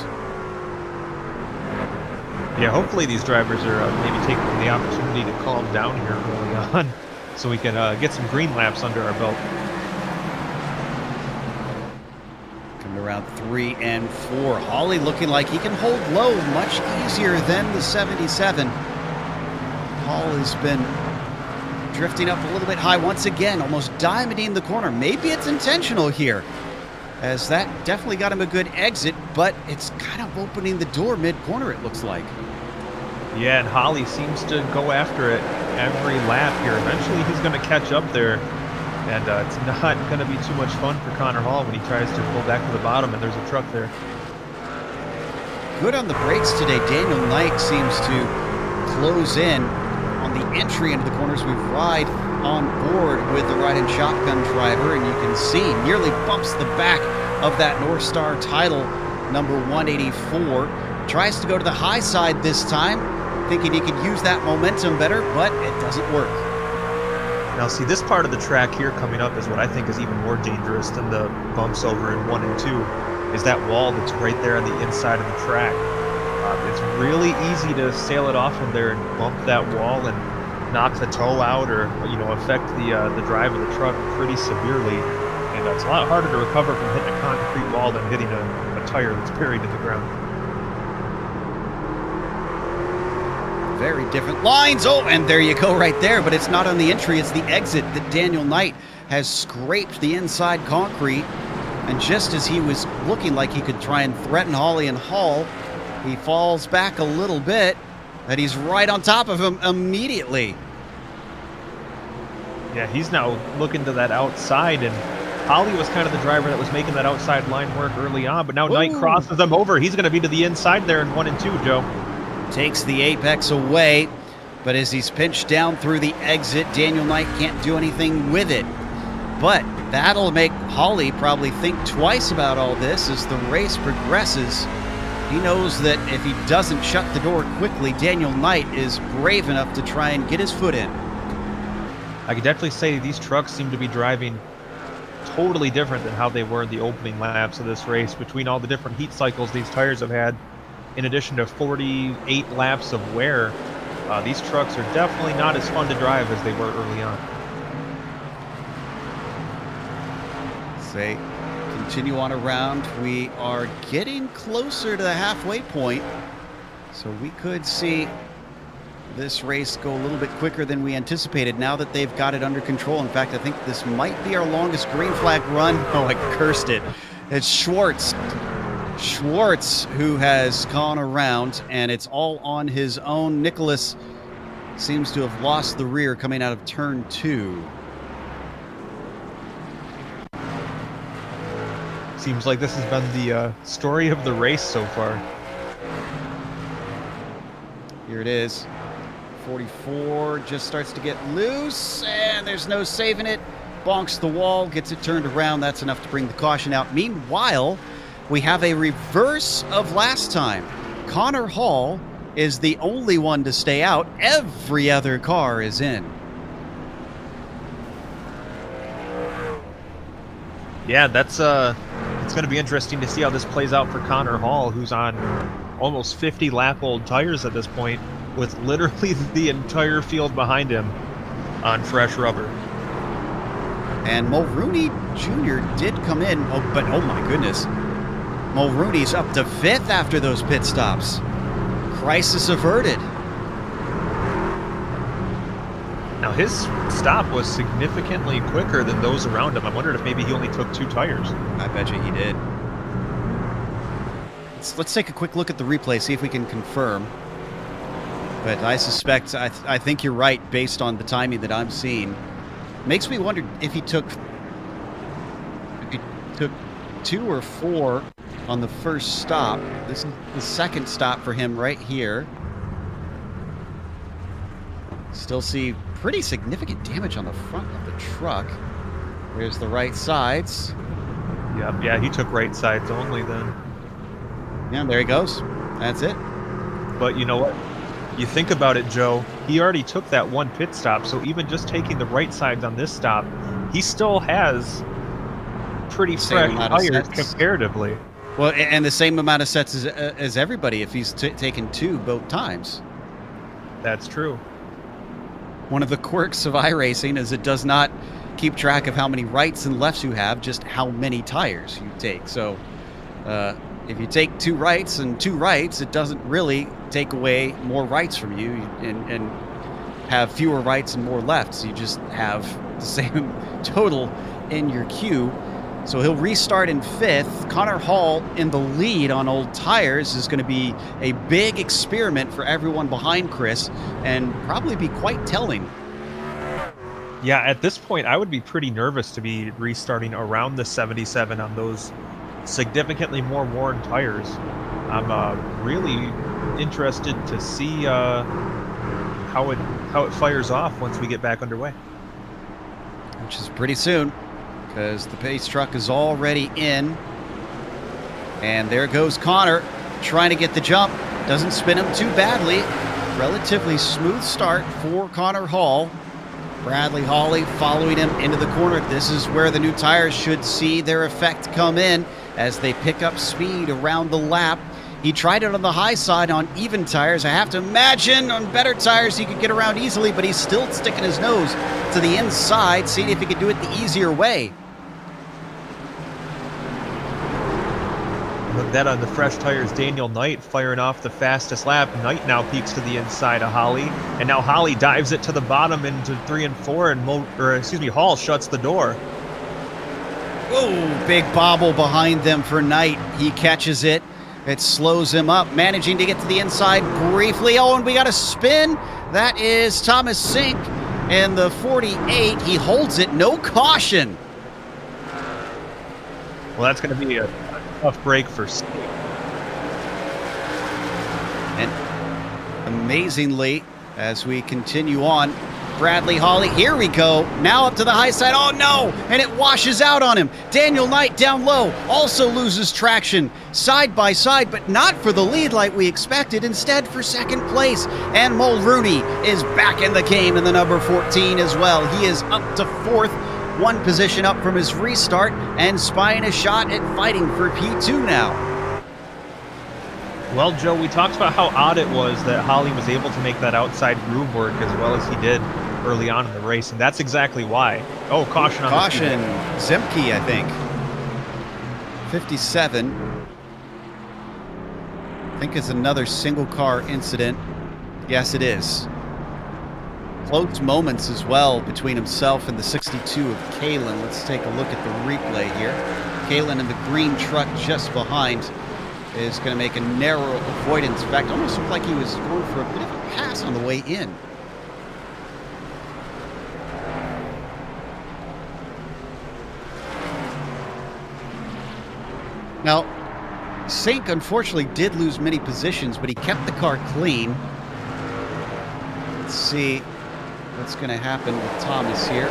Yeah, hopefully these drivers are maybe taking the opportunity to calm down here early on so we can get some green laps under our belt. Coming around 3 and 4. Hawley looking like he can hold low much easier than the 77. Hall has been drifting up a little bit high once again, almost diamonding the corner. Maybe it's intentional here, as that definitely got him a good exit, but it's kind of opening the door mid-corner, it looks like. Yeah, and Hawley seems to go after it every lap here. Eventually he's going to catch up there, and it's not going to be too much fun for Connor Hall when he tries to pull back to the bottom and there's a truck there. Good on the brakes today. Daniel Knight seems to close in on the entry into the corners. We ride on board with the ride-in shotgun driver, and you can see nearly bumps the back of that North Star title, number 184. Tries to go to the high side this time, thinking he could use that momentum better, but it doesn't work. Now see, this part of the track here coming up is what I think is even more dangerous than the bumps over in 1 and 2, is that wall that's right there on the inside of the track. It's really easy to sail it off from there and bump that wall and knock the toe out, or affect the drive of the truck pretty severely. And it's a lot harder to recover from hitting a concrete wall than hitting a tire that's buried in the ground. Very different lines. Oh, and there you go right there, but it's not on the entry, it's the exit that Daniel Knight has scraped the inside concrete. And just as he was looking like he could try and threaten Hawley and Hall, he falls back a little bit, and he's right on top of him immediately. Yeah, he's now looking to that outside, and Hawley was kind of the driver that was making that outside line work early on, but now Knight crosses them over. He's going to be to the inside there in 1 and 2, Joe. Takes the apex away, but as he's pinched down through the exit, Daniel Knight can't do anything with it. But that'll make Hawley probably think twice about all this as the race progresses. He knows that if he doesn't shut the door quickly, Daniel Knight is brave enough to try and get his foot in. I could definitely say these trucks seem to be driving totally different than how they were in the opening laps of this race. Between all the different heat cycles these tires have had, in addition to 48 laps of wear, these trucks are definitely not as fun to drive as they were early on. Say, continue on around. We are getting closer to the halfway point, so we could see this race go a little bit quicker than we anticipated now that they've got it under control. In fact, I think this might be our longest green flag run. Oh, I cursed it. It's Schwartz, who has gone around, and it's all on his own. Nicholas seems to have lost the rear coming out of turn 2. Seems like this has been the story of the race so far. Here it is. 44 just starts to get loose, and there's no saving it. Bonks the wall, gets it turned around. That's enough to bring the caution out. Meanwhile, we have a reverse of last time. Connor Hall is the only one to stay out. Every other car is in. Yeah, that's it's going to be interesting to see how this plays out for Connor Hall, who's on almost 50 lap old tires at this point, with literally the entire field behind him on fresh rubber. And Mulrooney Jr. did come in, but oh my goodness. Mulrooney's up to 5th after those pit stops. Crisis averted. Now his stop was significantly quicker than those around him. I wondered if maybe he only took 2 tires. I bet you he did. Let's take a quick look at the replay, see if we can confirm. But I suspect, I think you're right based on the timing that I'm seeing. Makes me wonder if he took 2 or 4 on the first stop. This is the second stop for him right here. Still see pretty significant damage on the front of the truck. There's the right sides. Yeah, he took right sides only then. Yeah, there he goes. That's it. But you know what? You think about it, Joe, he already took that 1 pit stop, so even just taking the right sides on this stop, he still has pretty fresh tires comparatively. Well, and the same amount of sets as everybody if he's taken 2 both times. That's true. One of the quirks of iRacing is it does not keep track of how many rights and lefts you have, just how many tires you take. So if you take 2 rights and 2 rights, it doesn't really take away more rights from you and have fewer rights and more lefts. You just have the same total in your queue. So he'll restart in 5th. Connor Hall in the lead on old tires is going to be a big experiment for everyone behind Chris and probably be quite telling. Yeah, at this point, I would be pretty nervous to be restarting around the 77 on those significantly more worn tires. I'm really interested to see how it fires off once we get back underway. Which is pretty soon, because the pace truck is already in. And there goes Connor, trying to get the jump. Doesn't spin him too badly. Relatively smooth start for Connor Hall. Bradley Hawley following him into the corner. This is where the new tires should see their effect come in as they pick up speed around the lap. He tried it on the high side on even tires. I have to imagine on better tires he could get around easily, but he's still sticking his nose to the inside, seeing if he could do it the easier way. Look at that on the fresh tires. Daniel Knight firing off the fastest lap. Knight now peeks to the inside of Holly, and now Holly dives it to the bottom into 3 and 4, and Hall shuts the door. Whoa, big bobble behind them for Knight. He catches it. It slows him up, managing to get to the inside briefly. Oh, and we got a spin. That is Thomas Sink in the 48. He holds it, no caution. Well, that's going to be a tough break for Sink. And amazingly, as we continue on, Bradley Hawley, here we go. Now up to the high side. Oh no! And it washes out on him. Daniel Knight down low also loses traction side by side, but not for the lead like we expected. Instead for second place. And Mulrooney is back in the game in the number 14 as well. He is up to 4th, 1 position up from his restart and spying a shot at fighting for P2 now. Well, Joe, we talked about how odd it was that Holly was able to make that outside groove work as well as he did early on in the race, and that's exactly why. Oh, caution on caution. Zemke, I think. 57. I think it's another single car incident. Yes, it is. Close moments as well between himself and the 62 of Kalen. Let's take a look at the replay here. Kalen in the green truck just behind is going to make a narrow avoidance. In fact, almost looked like he was going for a bit of a pass on the way in. Now, Sink unfortunately did lose many positions, but he kept the car clean. Let's see what's going to happen with Thomas here.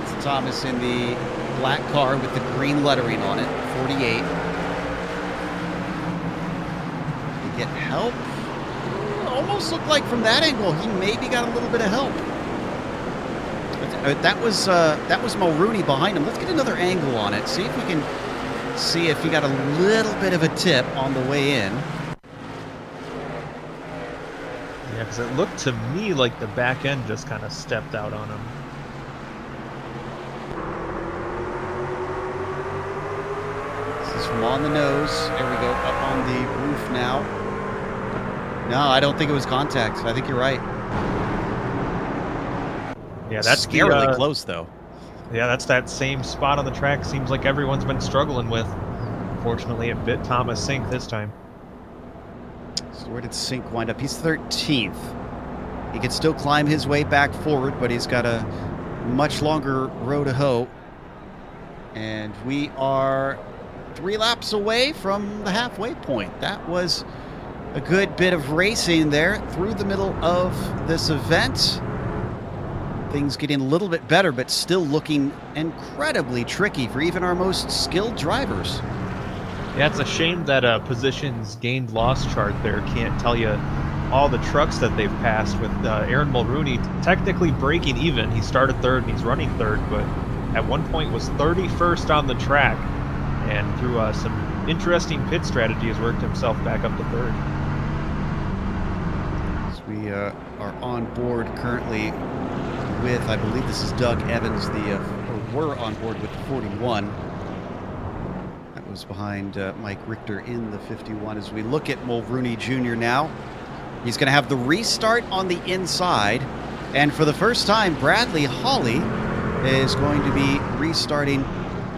It's Thomas in the black car with the green lettering on it, 48. Did he get help? Almost looked like from that angle he maybe got a little bit of help. That was Mulrooney behind him. Let's get another angle on it. See if we can see if he got a little bit of a tip on the way in. Yeah, because it looked to me like the back end just kind of stepped out on him. This is from on the nose. There we go, up on the roof now. No, I don't think it was contact. I think you're right. Yeah, that's scarily close, though. Yeah, that's that same spot on the track. Seems like everyone's been struggling with. Fortunately, it bit Thomas Sink this time. So where did Sink wind up? He's 13th. He can still climb his way back forward, but he's got a much longer row to hoe. And we are 3 laps away from the halfway point. That was a good bit of racing there through the middle of this event. Things getting a little bit better, but still looking incredibly tricky for even our most skilled drivers. Yeah, it's a shame that positions gained loss chart there can't tell you all the trucks that they've passed, with Aaron Mulrooney technically breaking even. He started 3rd and he's running 3rd, but at one point was 31st on the track, and through some interesting pit strategy has worked himself back up to 3rd. So we are on board currently with, I believe this is Doug Evans, or we're on board with the 41. That was behind Mike Richter in the 51. As we look at Mulrooney Jr. now, he's going to have the restart on the inside. And for the first time, Bradley Hawley is going to be restarting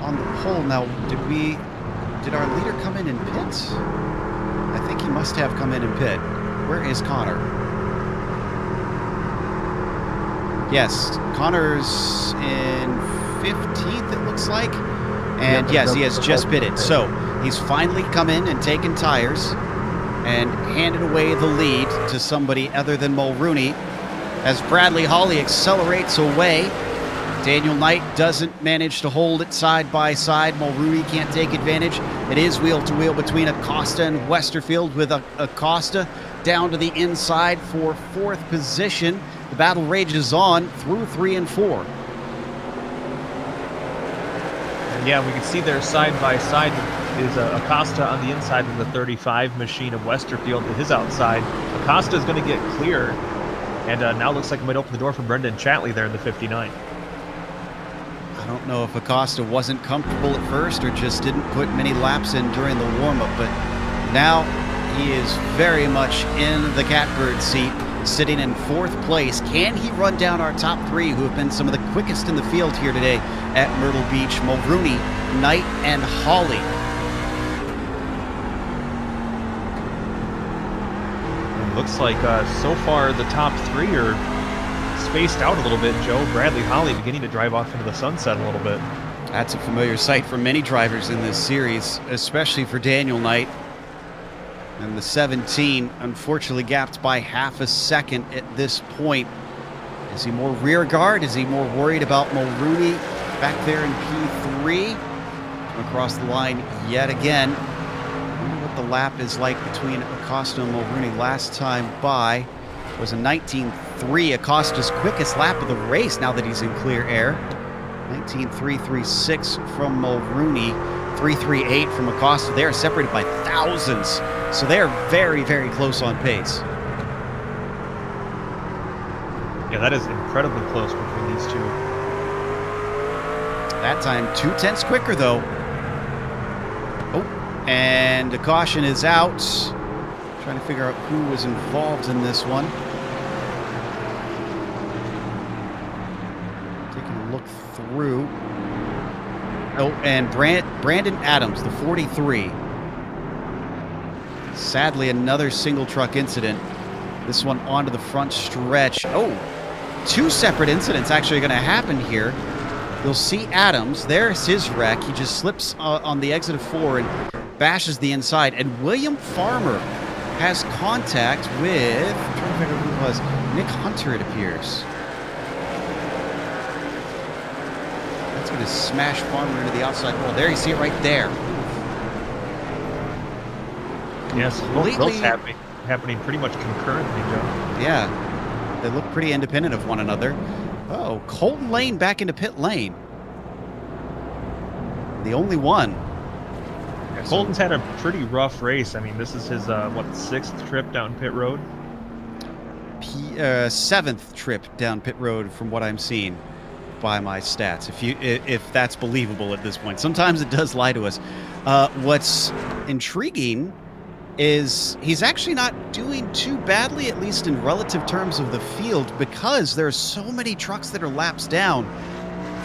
on the pole. Now, did our leader come in pit? I think he must have come in pit. Where is Connor? Yes, Connor's in 15th, it looks like. And yes, he has just pitted. So he's finally come in and taken tires and handed away the lead to somebody other than Mulrooney as Bradley Hawley accelerates away. Daniel Knight doesn't manage to hold it side by side. Mulrooney can't take advantage. It is wheel to wheel between Acosta and Westerfield, with Acosta down to the inside for 4th position. The battle rages on through 3 and 4. And yeah, we can see there side by side is Acosta on the inside of the 35 machine of Westerfield to his outside. Acosta is going to get clear, and now looks like it might open the door for Brendan Chatley there in the 59. I don't know if Acosta wasn't comfortable at first or just didn't put many laps in during the warm-up, but now he is very much in the catbird seat, sitting in 4th place. Can he run down our top 3, who have been some of the quickest in the field here today at Myrtle Beach? Mulrooney, Knight, and Hawley. It looks like so far the top 3 are spaced out a little bit, Joe. Bradley Hawley beginning to drive off into the sunset a little bit. That's a familiar sight for many drivers in this series, especially for Daniel Knight. And the 17, unfortunately, gapped by half a second at this point. Is he more rear guard? Is he more worried about Mulrooney back there in P3? Across the line yet again. I wonder what the lap is like between Acosta and Mulrooney. Last time by was a 19.3, Acosta's quickest lap of the race now that he's in clear air. 19.336 from Mulrooney, 3.38 from Acosta. They are separated by thousands, so they are very, very close on pace. Yeah, that is incredibly close between these two. That time, 0.2 quicker, though. Oh, and a caution is out. Trying to figure out who was involved in this one. Taking a look through. Oh, and Brandon Adams, the 43. Sadly, another single truck incident. This one onto the front stretch. Oh, 2 separate incidents actually going to happen here. You'll see Adams. There's his wreck. He just slips on the exit of 4 and bashes the inside. And William Farmer has contact with, I'm trying to figure out who it was, Nick Hunter, it appears. That's going to smash Farmer into the outside wall. There, you see it right there. Yes, both happening pretty much concurrently, Joe. Yeah, they look pretty independent of one another. Oh, Colton Lane back into pit lane. The only one. Yeah, Colton's had a pretty rough race. I mean, this is his, what, 6th trip down pit road? 7th trip down pit road from what I'm seeing by my stats, if that's believable at this point. Sometimes it does lie to us. What's intriguing is he's actually not doing too badly, at least in relative terms of the field, because there's so many trucks that are laps down.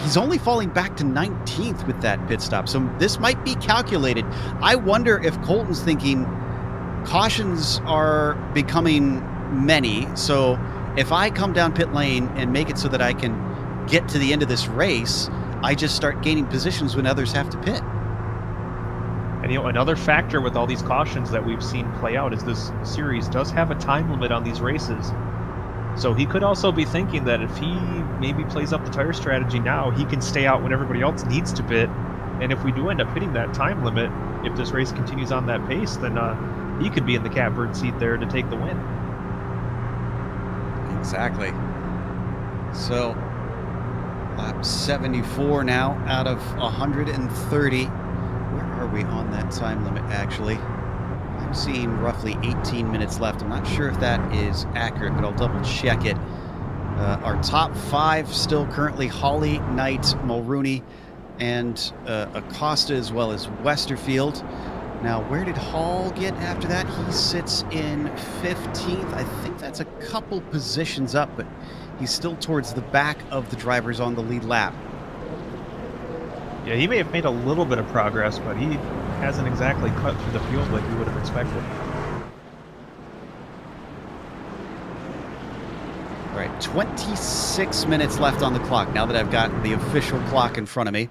He's only falling back to 19th with that pit stop, so this might be calculated. I wonder if Colton's thinking cautions are becoming many, so if I come down pit lane and make it so that I can get to the end of this race, I just start gaining positions when others have to pit. And another factor with all these cautions that we've seen play out is this series does have a time limit on these races. So he could also be thinking that if he maybe plays up the tire strategy now, he can stay out when everybody else needs to pit. And if we do end up hitting that time limit, if this race continues on that pace, then he could be in the catbird seat there to take the win. Exactly. So, lap 74 now out of 130. Where are we on that time limit, actually? I'm seeing roughly 18 minutes left. I'm not sure if that is accurate, but I'll double check it. Our top 5 still currently Hawley, Knight, Mulrooney, and Acosta, as well as Westerfield. Now, where did Hall get after that? He sits in 15th. I think that's a couple positions up, but he's still towards the back of the drivers on the lead lap. Yeah, he may have made a little bit of progress, but he hasn't exactly cut through the field like we would have expected. All right, 26 minutes left on the clock now that I've got the official clock in front of me.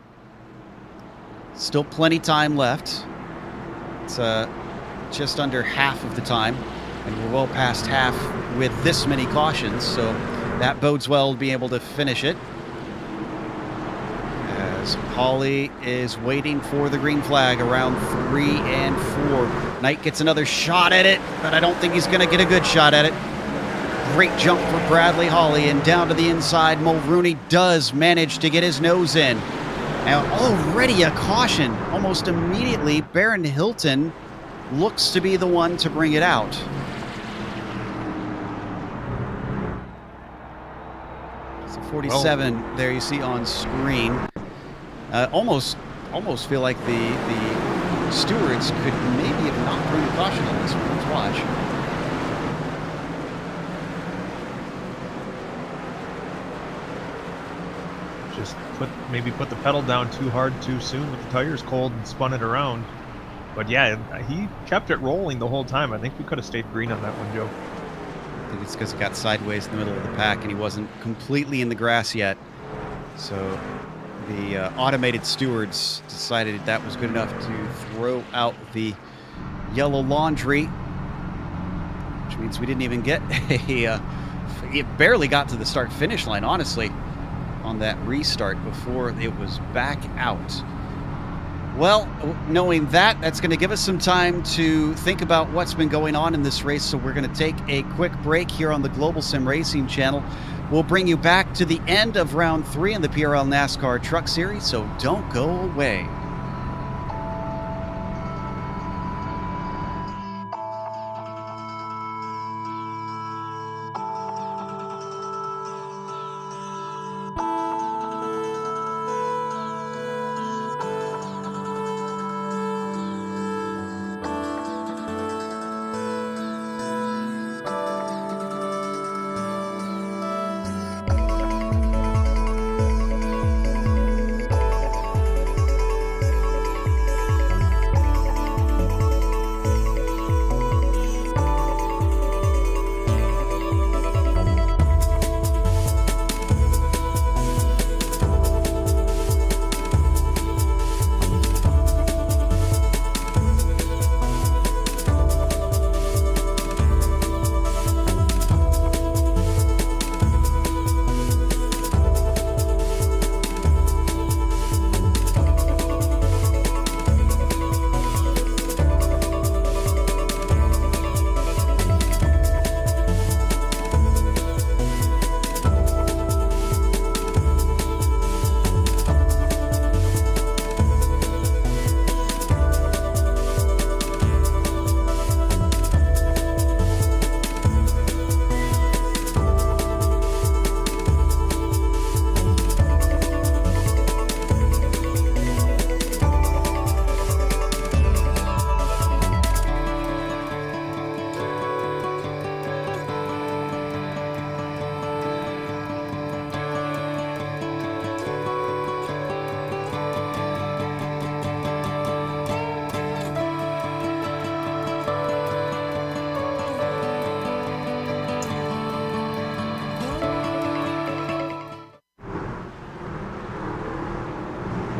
Still plenty time left. It's just under half of the time, and we're well past half with this many cautions, so that bodes well to be able to finish it. As Hawley is waiting for the green flag around 3 and 4. Knight gets another shot at it, but I don't think he's going to get a good shot at it. Great jump for Bradley Hawley, and down to the inside, Mulrooney does manage to get his nose in. Now, already a caution. Almost immediately, Baron Hilton looks to be the one to bring it out. So 47, there you see on screen. Almost feel like the stewards could maybe have not thrown a caution on this one. Let's watch. Just maybe put the pedal down too hard too soon with the tires cold and spun it around. But yeah, he kept it rolling the whole time. I think we could have stayed green on that one, Joe. I think it's because it got sideways in the middle of the pack and he wasn't completely in the grass yet. So the automated stewards decided that was good enough to throw out the yellow laundry, which means we didn't even get it barely got to the start-finish line, honestly, on that restart before it was back out. Well, knowing that, that's going to give us some time to think about what's been going on in this race, so we're going to take a quick break here on the Global Sim Racing channel. We'll bring you back to the end of round 3 in the PRL NASCAR Truck Series, so don't go away.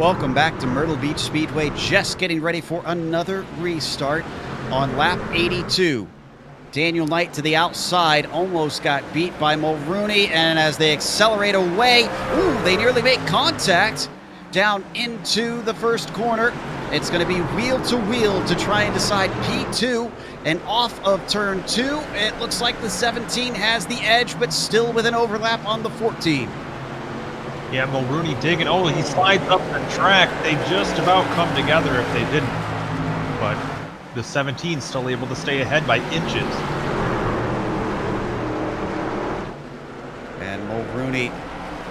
Welcome back to Myrtle Beach Speedway. Just getting ready for another restart on lap 82. Daniel Knight to the outside, almost got beat by Mulrooney, and as they accelerate away, they nearly make contact down into the first corner. It's going to be wheel to wheel to try and decide P2, and off of turn 2, it looks like the 17 has the edge, but still with an overlap on the 14. Yeah, Mulrooney digging. Oh, he slides up the track. They just about come together if they didn't. But the 17 still able to stay ahead by inches. And Mulrooney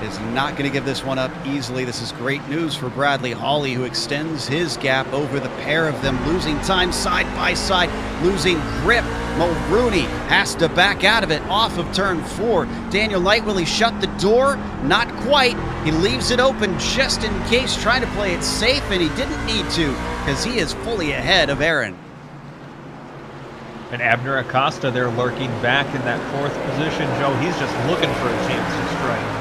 is not going to give this one up easily. This is great news for Bradley Hawley, who extends his gap over the pair of them, losing time side by side, losing grip. Mulrooney has to back out of it off of turn 4. Daniel Knight, will he shut the door? Not quite. He leaves it open just in case, trying to play it safe, and he didn't need to because he is fully ahead of Aaron. And Abner Acosta there lurking back in that 4th position. Joe, he's just looking for a chance to strike.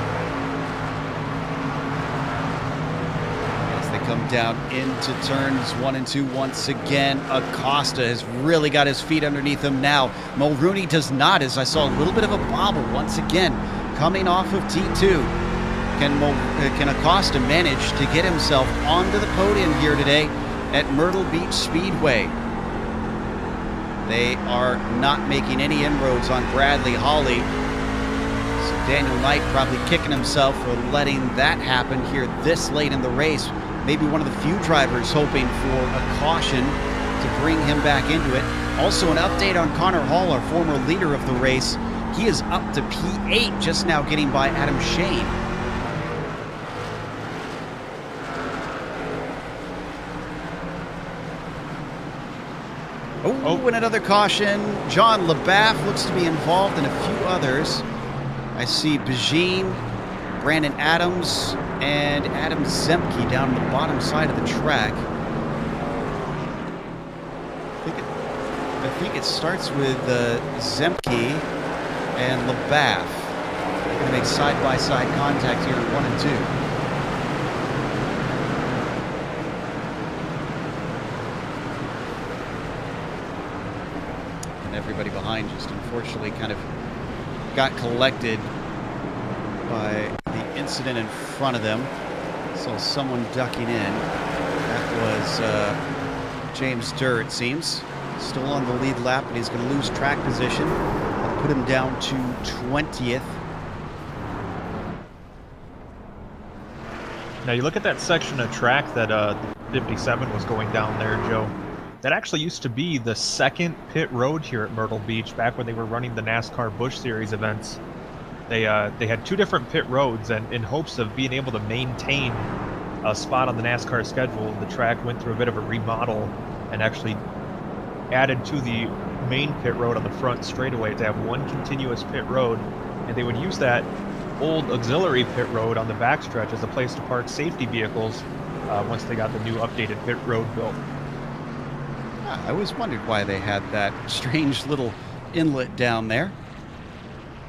Come down into turns 1 and 2 once again. Acosta has really got his feet underneath him now. Mulrooney does not, as I saw a little bit of a bobble once again coming off of T2. Can Acosta manage to get himself onto the podium here today at Myrtle Beach Speedway? They are not making any inroads on Bradley Hawley. So Daniel Knight probably kicking himself for letting that happen here this late in the race. Maybe one of the few drivers hoping for a caution to bring him back into it. Also an update on Connor Hall, our former leader of the race. He is up to P8, just now getting by Adam Shane. Oh, and another caution. John LeBaff looks to be involved in a few others. I see Bajin, Brandon Adams, and Adam Zemke down on the bottom side of the track. I think it starts with Zemke and LeBaff. They're going to make side-by-side contact here at 1 and 2. And everybody behind just unfortunately kind of got collected by the incident in front of them. Saw someone ducking in. That was James Durr, it seems. Still on the lead lap, and he's going to lose track position. That'll put him down to 20th. Now you look at that section of track that 57 was going down there, Joe. That actually used to be the 2nd pit road here at Myrtle Beach, back when they were running the NASCAR Busch Series events. They had 2 different pit roads, and in hopes of being able to maintain a spot on the NASCAR schedule, the track went through a bit of a remodel and actually added to the main pit road on the front straightaway to have one continuous pit road, and they would use that old auxiliary pit road on the backstretch as a place to park safety vehicles once they got the new updated pit road built. I always wondered why they had that strange little inlet down there.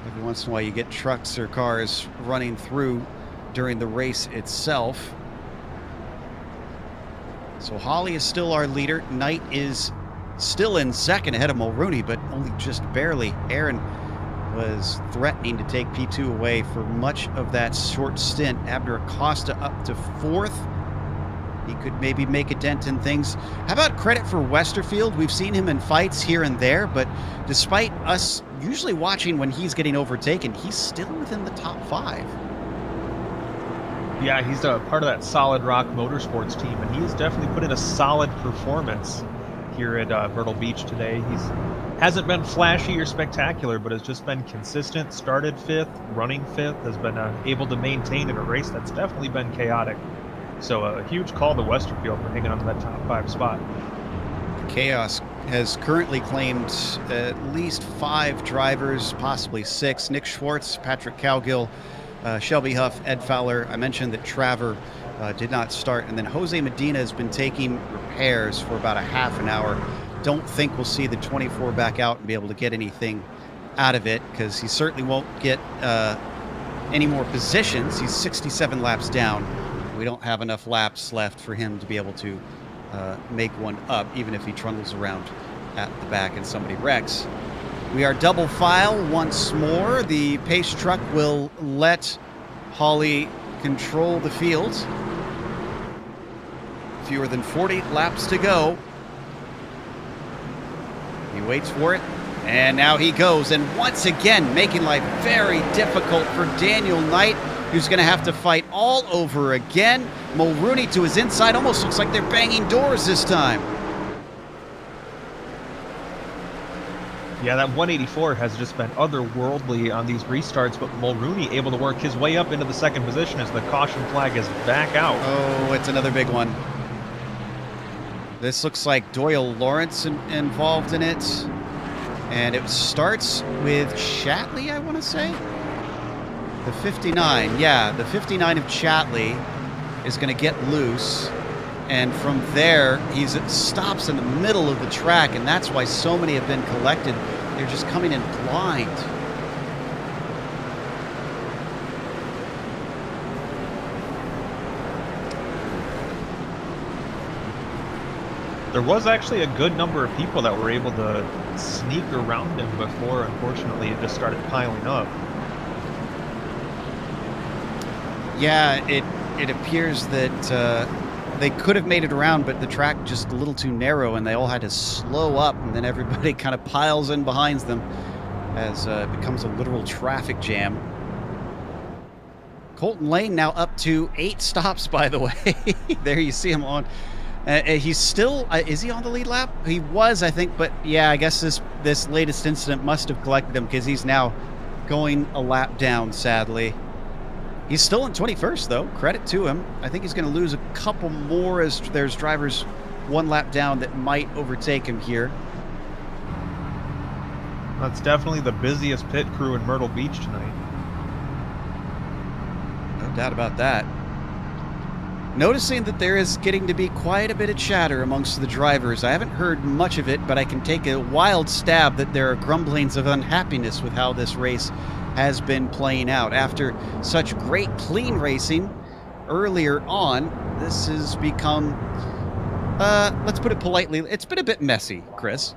Every once in a while you get trucks or cars running through during the race itself. So Hawley is still our leader. Knight is still in 2nd ahead of Mulrooney, but only just barely. Aaron was threatening to take P2 away for much of that short stint. Abner Acosta up to 4th. He could maybe make a dent in things. How about credit for Westerfield? We've seen him in fights here and there, but despite us usually watching when he's getting overtaken, he's still within the top 5. Yeah, he's a part of that Solid Rock Motorsports team, and he's definitely put in a solid performance here at Myrtle Beach today. He's hasn't been flashy or spectacular, but has just been consistent. Started 5th, running 5th, has been able to maintain in a race that's definitely been chaotic. So a huge call to Westerfield for hanging on to that top 5 spot. Chaos has currently claimed at least 5 drivers, possibly 6. Nick Schwartz, Patrick Cowgill, Shelby Huff, Ed Fowler. I mentioned that Traver did not start. And then Jose Medina has been taking repairs for about a half an hour. Don't think we'll see the 24 back out and be able to get anything out of it, because he certainly won't get any more positions. He's 67 laps down we don't have enough laps left for him to be able to make one up, even if he trundles around at the back and somebody wrecks. We are double file once more. The pace truck will let Holly control the field. Fewer than 40 laps to go. He waits for it, and now he goes. And once again, making life very difficult for Daniel Knight, who's going to have to fight all over again. Mulrooney to his inside. Almost looks like they're banging doors this time. Yeah, that 184 has just been otherworldly on these restarts, but Mulrooney able to work his way up into the second position as the caution flag is back out. Oh, it's another big one. This looks like Doyle Lawrence involved in it. And it starts with Chatley, I want to say. The 59, yeah, the 59 of Chatley is going to get loose. And from there, he stops in the middle of the track, and that's why so many have been collected. They're just coming in blind. There was actually a good number of people that were able to sneak around him before, unfortunately, it just started piling up. Yeah, it appears that they could have made it around, but the track just a little too narrow, and they all had to slow up, and then everybody kind of piles in behind them as it becomes a literal traffic jam. Colton Lane now up to 8 stops, by the way. There you see him on. He's still, is he on the lead lap? He was, I think, but yeah, I guess this latest incident must have collected him because he's now going a lap down, sadly. He's still in 21st, though. Credit to him. I think he's going to lose a couple more as there's drivers one lap down that might overtake him here. That's definitely the busiest pit crew in Myrtle Beach tonight. No doubt about that. Noticing that there is getting to be quite a bit of chatter amongst the drivers. I haven't heard much of it, but I can take a wild stab that there are grumblings of unhappiness with how this race has been playing out. After such great clean racing earlier on, this has become, let's put it politely, it's been a bit messy, Chris.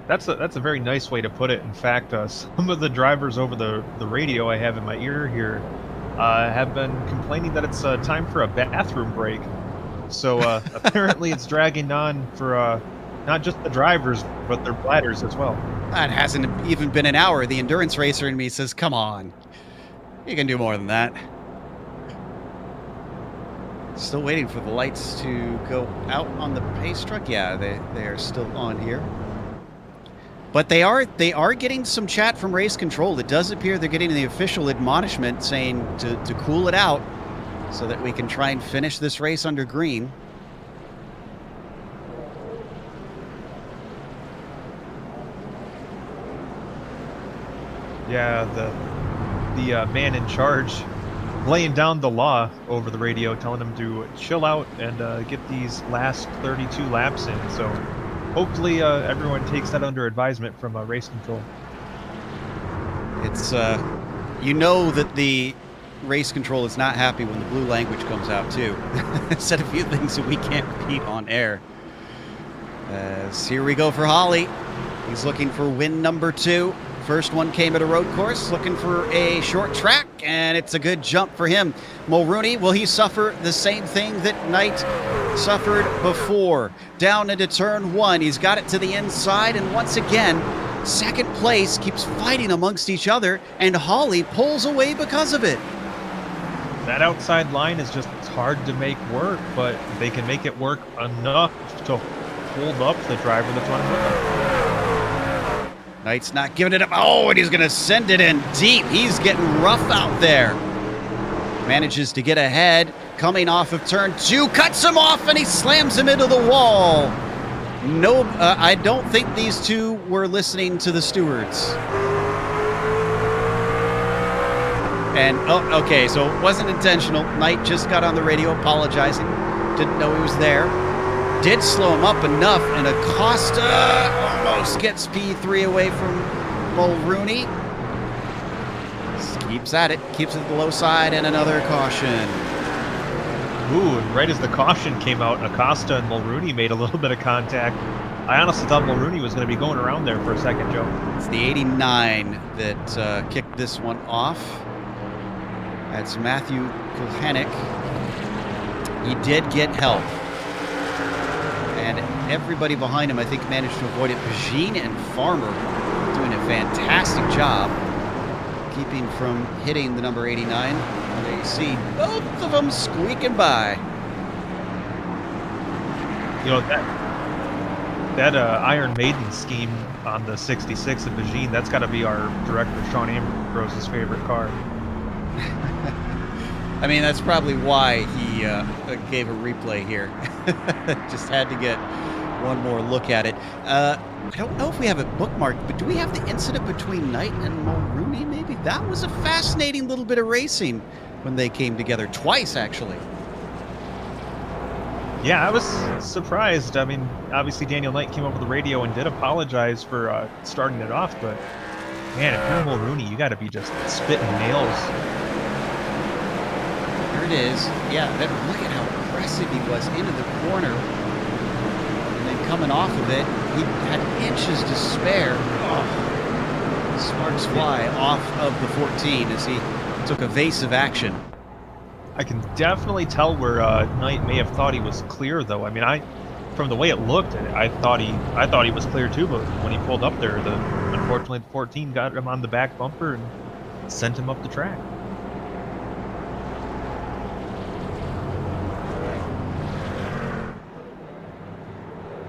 That's a very nice way to put it. In fact, some of the drivers over the radio I have in my ear here have been complaining that it's time for a bathroom break. So apparently it's dragging on for not just the drivers, but their bladders as well. That hasn't even been an hour. The endurance racer in me says, come on. You can do more than that. Still waiting for the lights to go out on the pace truck. Yeah, they are still on here. But they are getting some chat from race control. It does appear they're getting the official admonishment saying to cool it out so that we can try and finish this race under green. Yeah, the man in charge laying down the law over the radio, telling them to chill out and get these last 32 laps in. So hopefully everyone takes that under advisement from race control. It's you know that the race control is not happy when the blue language comes out too. Said a few things that we can't repeat on air. As here we go for Holly. He's looking for win number 2. First one came at a road course, looking for a short track, and it's a good jump for him. Mulrooney, will he suffer the same thing that Knight suffered before? Down into turn 1, he's got it to the inside, and once again, second place keeps fighting amongst each other, and Holly pulls away because of it. That outside line is just hard to make work, but they can make it work enough to hold up the driver that's running with them. Knight's not giving it up. Oh, and he's going to send it in deep. He's getting rough out there. Manages to get ahead. Coming off of turn 2. Cuts him off, and he slams him into the wall. No, I don't think these two were listening to the stewards. And, oh, okay, so it wasn't intentional. Knight just got on the radio apologizing. Didn't know he was there. Did slow him up enough, and Acosta almost gets P3 away from Mulrooney. Keeps at it, keeps it at the low side, and another caution. Ooh, and right as the caution came out, Acosta and Mulrooney made a little bit of contact. I honestly thought Mulrooney was going to be going around there for a second, Joe. It's the 89 that kicked this one off. That's Matthew Kulhanek. He did get help. And everybody behind him, I think, managed to avoid it. Pagine and Farmer doing a fantastic job keeping from hitting the number 89. And there you see both of them squeaking by. You know, that Iron Maiden scheme on the 66 of Pagine, that's got to be our director, Sean Ambrose's favorite car. I mean, that's probably why he gave a replay here. Just had to get one more look at it. I don't know if we have it bookmarked, but do we have the incident between Knight and Mulrooney, maybe? That was a fascinating little bit of racing when they came together. Twice, actually. Yeah, I was surprised. I mean, obviously Daniel Knight came over the radio and did apologize for starting it off, but man, if you're Mulrooney, you got to be just spitting nails. There it is. Yeah, look at how aggressive he was into the corner. And then coming off of it, he had inches to spare. Oh, sparks fly off of the 14 as he took evasive action. I can definitely tell where Knight may have thought he was clear, though. I mean, from the way it looked, I thought he was clear too. But when he pulled up there, unfortunately the 14 got him on the back bumper and sent him up the track.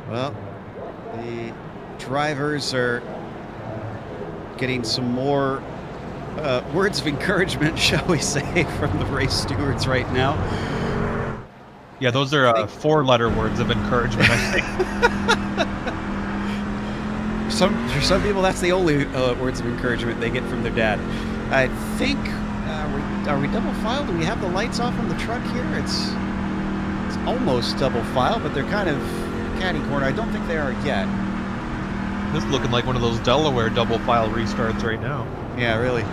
Well, the drivers are getting some more words of encouragement, shall we say, from the race stewards right now. Yeah, those are 4-letter words of encouragement, I think. For some people, that's the only words of encouragement they get from their dad. I think, are we double filed? Do we have the lights off on the truck here? It's almost double file, but they're kind of catty corner. I don't think they are yet. This is looking like one of those Delaware double file restarts right now. Yeah, really.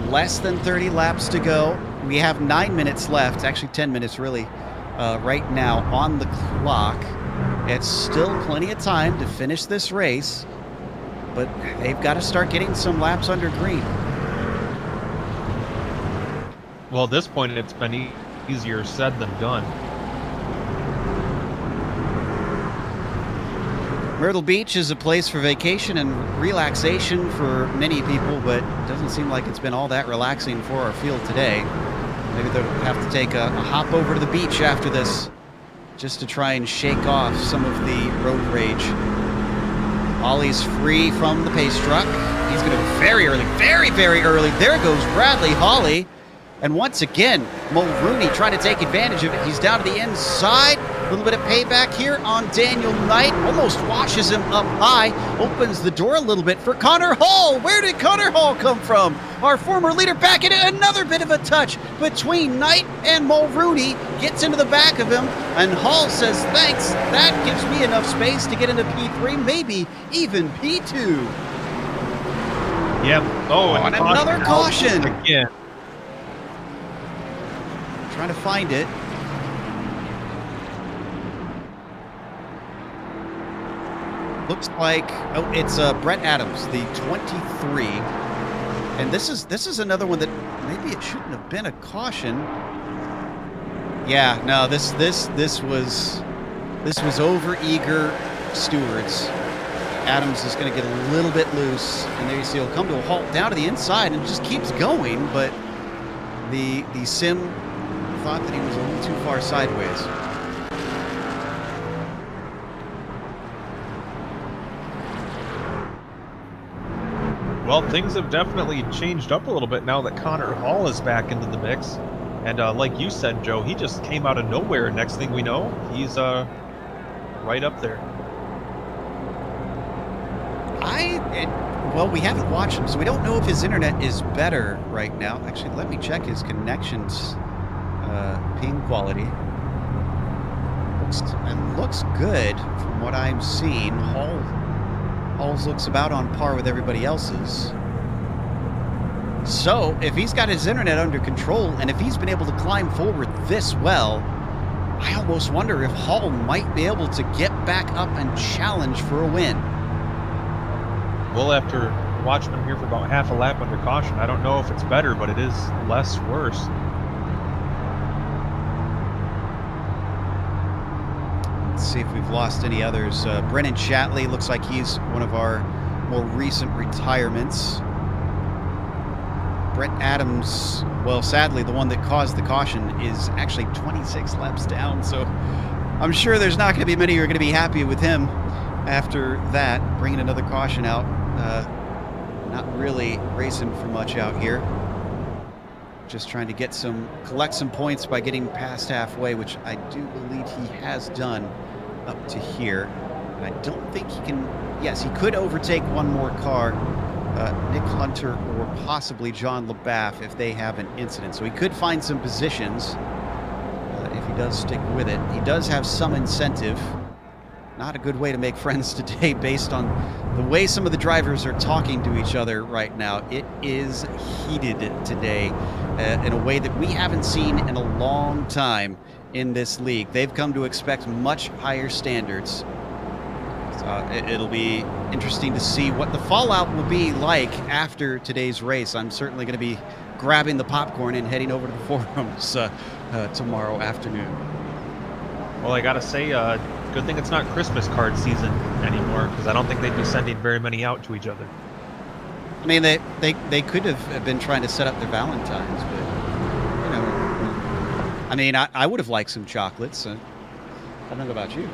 Less than 30 laps to go. We have 9 minutes left, actually 10 minutes really, right now on the clock. It's still plenty of time to finish this race, but they've got to start getting some laps under green. Well, at this point, it's been easier said than done. Myrtle Beach is a place for vacation and relaxation for many people, but it doesn't seem like it's been all that relaxing for our field today. Maybe they'll have to take a hop over to the beach after this just to try and shake off some of the road rage. Ollie's free from the pace truck. He's going to go very early, very, very early. There goes Bradley Hawley. And once again, Mulrooney trying to take advantage of it. He's down to the inside. A little bit of payback here on Daniel Knight. Almost washes him up high. Opens the door a little bit for Connor Hall. Where did Connor Hall come from? Our former leader back into another bit of a touch between Knight and Mulrooney. Gets into the back of him. And Hall says, thanks. That gives me enough space to get into P3, maybe even P2. Yep. Oh, and another caution. Again. Trying to find it. Looks like, oh, it's Brett Adams, the 23, and this is another one that maybe it shouldn't have been a caution. Yeah, no, this was over-eager stewards. Adams is going to get a little bit loose, and there you see he'll come to a halt down to the inside and just keeps going, but the sim thought that he was a little too far sideways. Well, things have definitely changed up a little bit now that Connor Hall is back into the mix. And like you said, Joe, he just came out of nowhere. Next thing we know, he's right up there. Well, we haven't watched him, so we don't know if his internet is better right now. Actually, let me check his connections ping quality. Looks good from what I'm seeing. Hall's looks about on par with everybody else's. So if he's got his internet under control and if he's been able to climb forward this well, I almost wonder if Hall might be able to get back up and challenge for a win. Well, after watching him here for about half a lap under caution, I don't know if it's better, but it is less worse. Let's see if we've lost any others. Brennan Shatley looks like he's one of our more recent retirements. Brett Adams, well, sadly, the one that caused the caution is actually 26 laps down, so I'm sure there's not going to be many who are going to be happy with him after that, bringing another caution out. Not really racing for much out here. Just trying to collect some points by getting past halfway, which I do believe he has done up to here. I don't think he can, yes, he could overtake one more car, Nick Hunter or possibly John LaBaff if they have an incident. So he could find some positions if he does stick with it. He does have some incentive. Not a good way to make friends today based on the way some of the drivers are talking to each other right now. It is heated today in a way that we haven't seen in a long time in this league. They've come to expect much higher standards. So it'll be interesting to see what the fallout will be like after today's race. I'm certainly going to be grabbing the popcorn and heading over to the forums tomorrow afternoon. Well, I gotta say, good thing it's not Christmas card season anymore, because I don't think they'd be sending very many out to each other. I mean, they could have been trying to set up their Valentines, but, you know, I mean, I would have liked some chocolates. I don't know about you.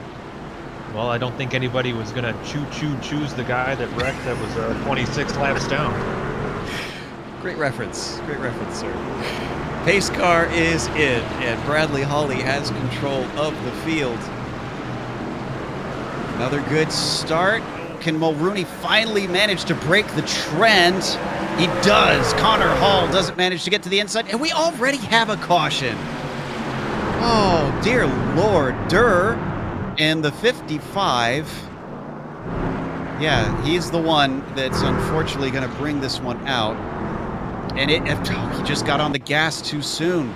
Well, I don't think anybody was going to choose the guy that wrecked that was 26 laps down. Great reference, sir. Pace car is in, and Bradley Hawley has control of the field. Another good start. Can Mulrooney finally manage to break the trend? He does. Connor Hall doesn't manage to get to the inside, and we already have a caution. Oh, dear Lord. Durr in the 55. Yeah, he's the one that's unfortunately going to bring this one out. And he just got on the gas too soon.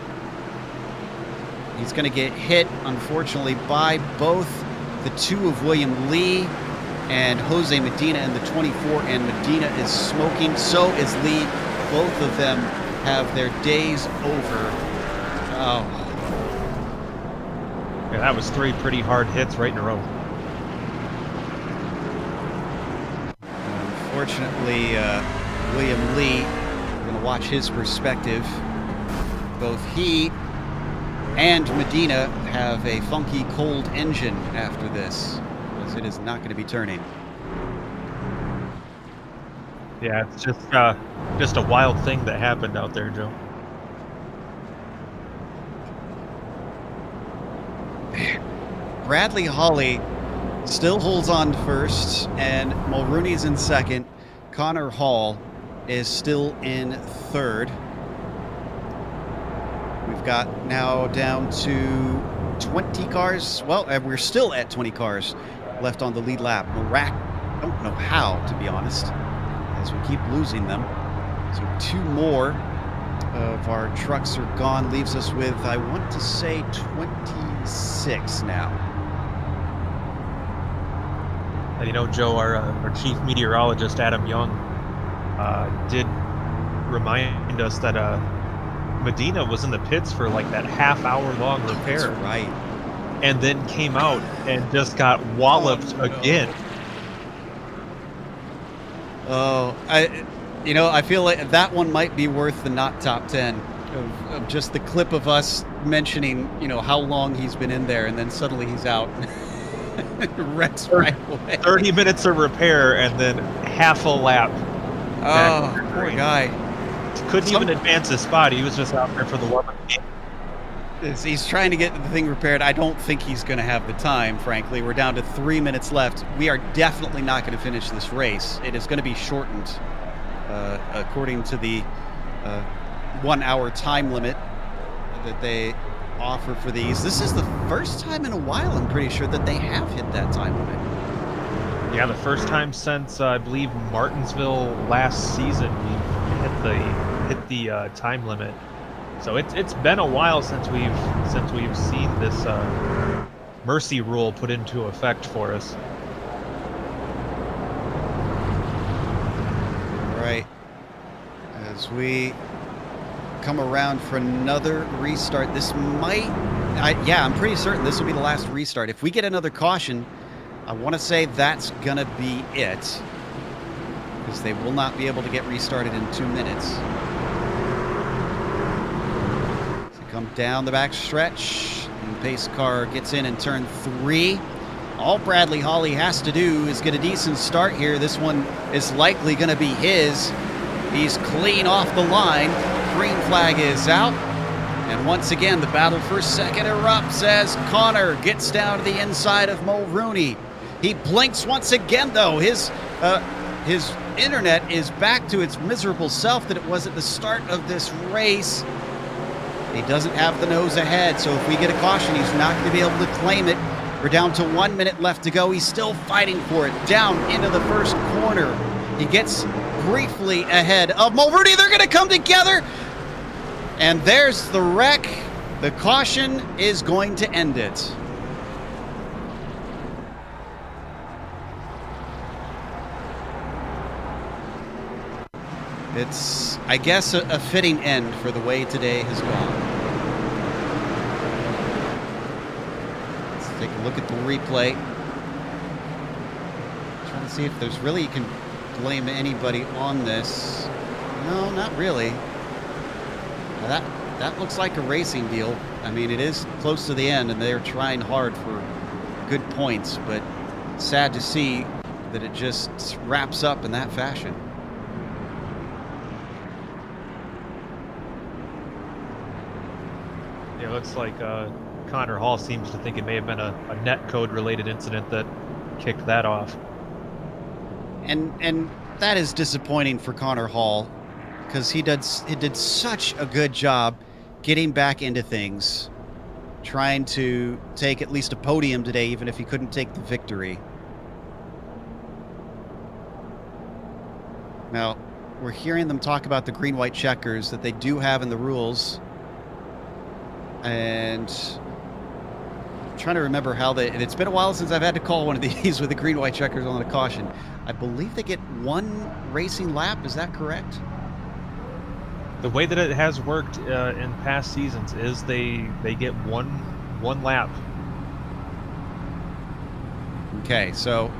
He's going to get hit, unfortunately, by both the two of William Lee and Jose Medina in the 24, and Medina is smoking. So is Lee. Both of them have their days over. Oh. Yeah, that was 3 pretty hard hits right in a row. Unfortunately, William Lee, we're going to watch his perspective. Both he and Medina have a funky cold engine after this, as it is not going to be turning. Yeah, it's just a wild thing that happened out there, Joe. Bradley Hawley still holds on first, and Mulrooney's in second. Connor Hall is still in third. We've got now down to 20 cars. Well, we're still at 20 cars left on the lead lap. I don't know how, to be honest, as we keep losing them. So 2 more of our trucks are gone. Leaves us with, I want to say, 26 now. You know, Joe, our chief meteorologist, Adam Young, did remind us that Medina was in the pits for like that half-hour-long repair. That's right. And then came out and just got walloped again. Oh, I feel like that one might be worth the not top 10 of just the clip of us mentioning, how long he's been in there, and then suddenly he's out. Wrecks right away. 30 minutes of repair and then half a lap. Oh, poor guy. Couldn't even advance his spot. He was just out there for the warm-up game. He's trying to get the thing repaired. I don't think he's going to have the time, frankly. We're down to 3 minutes left. We are definitely not going to finish this race. It is going to be shortened according to the 1 hour time limit that they offer for these. This is the first time in a while, I'm pretty sure, that they have hit that time limit. Yeah, the first time since, I believe, Martinsville last season. hit the time limit. So it's been a while since we've seen this mercy rule put into effect for us. Right. As we come around for another restart, this might, I'm pretty certain this will be the last restart. If we get another caution, I want to say that's going to be it, because they will not be able to get restarted in 2 minutes. So come down the back stretch, and the pace car gets in turn 3. All Bradley Hawley has to do is get a decent start here. This one is likely going to be his. He's clean off the line. Green flag is out. And once again, the battle for second erupts as Connor gets down to the inside of Mulrooney. He blinks once again, though. His internet is back to its miserable self that it was at the start of this race. He doesn't have the nose ahead, so if we get a caution, he's not going to be able to claim it. We're down to 1 minute left to go. He's still fighting for it. Down into the first corner. He gets briefly ahead of Mulrooney. They're going to come together. And there's the wreck. The caution is going to end it. It's, I guess, a fitting end for the way today has gone. Let's take a look at the replay. Trying to see if there's really, you can blame anybody on this. No, not really. Now that looks like a racing deal. I mean, it is close to the end, and they're trying hard for good points, but sad to see that it just wraps up in that fashion. It looks like Connor Hall seems to think it may have been a netcode related incident that kicked that off. And that is disappointing for Connor Hall, because he did such a good job getting back into things, trying to take at least a podium today, even if he couldn't take the victory. Now, we're hearing them talk about the green-white checkers that they do have in the rules. And I'm trying to remember how and it's been a while since I've had to call one of these with the green-white checkers on a caution. I believe they get 1 racing lap. Is that correct? The way that it has worked in past seasons is they get one lap. Okay, so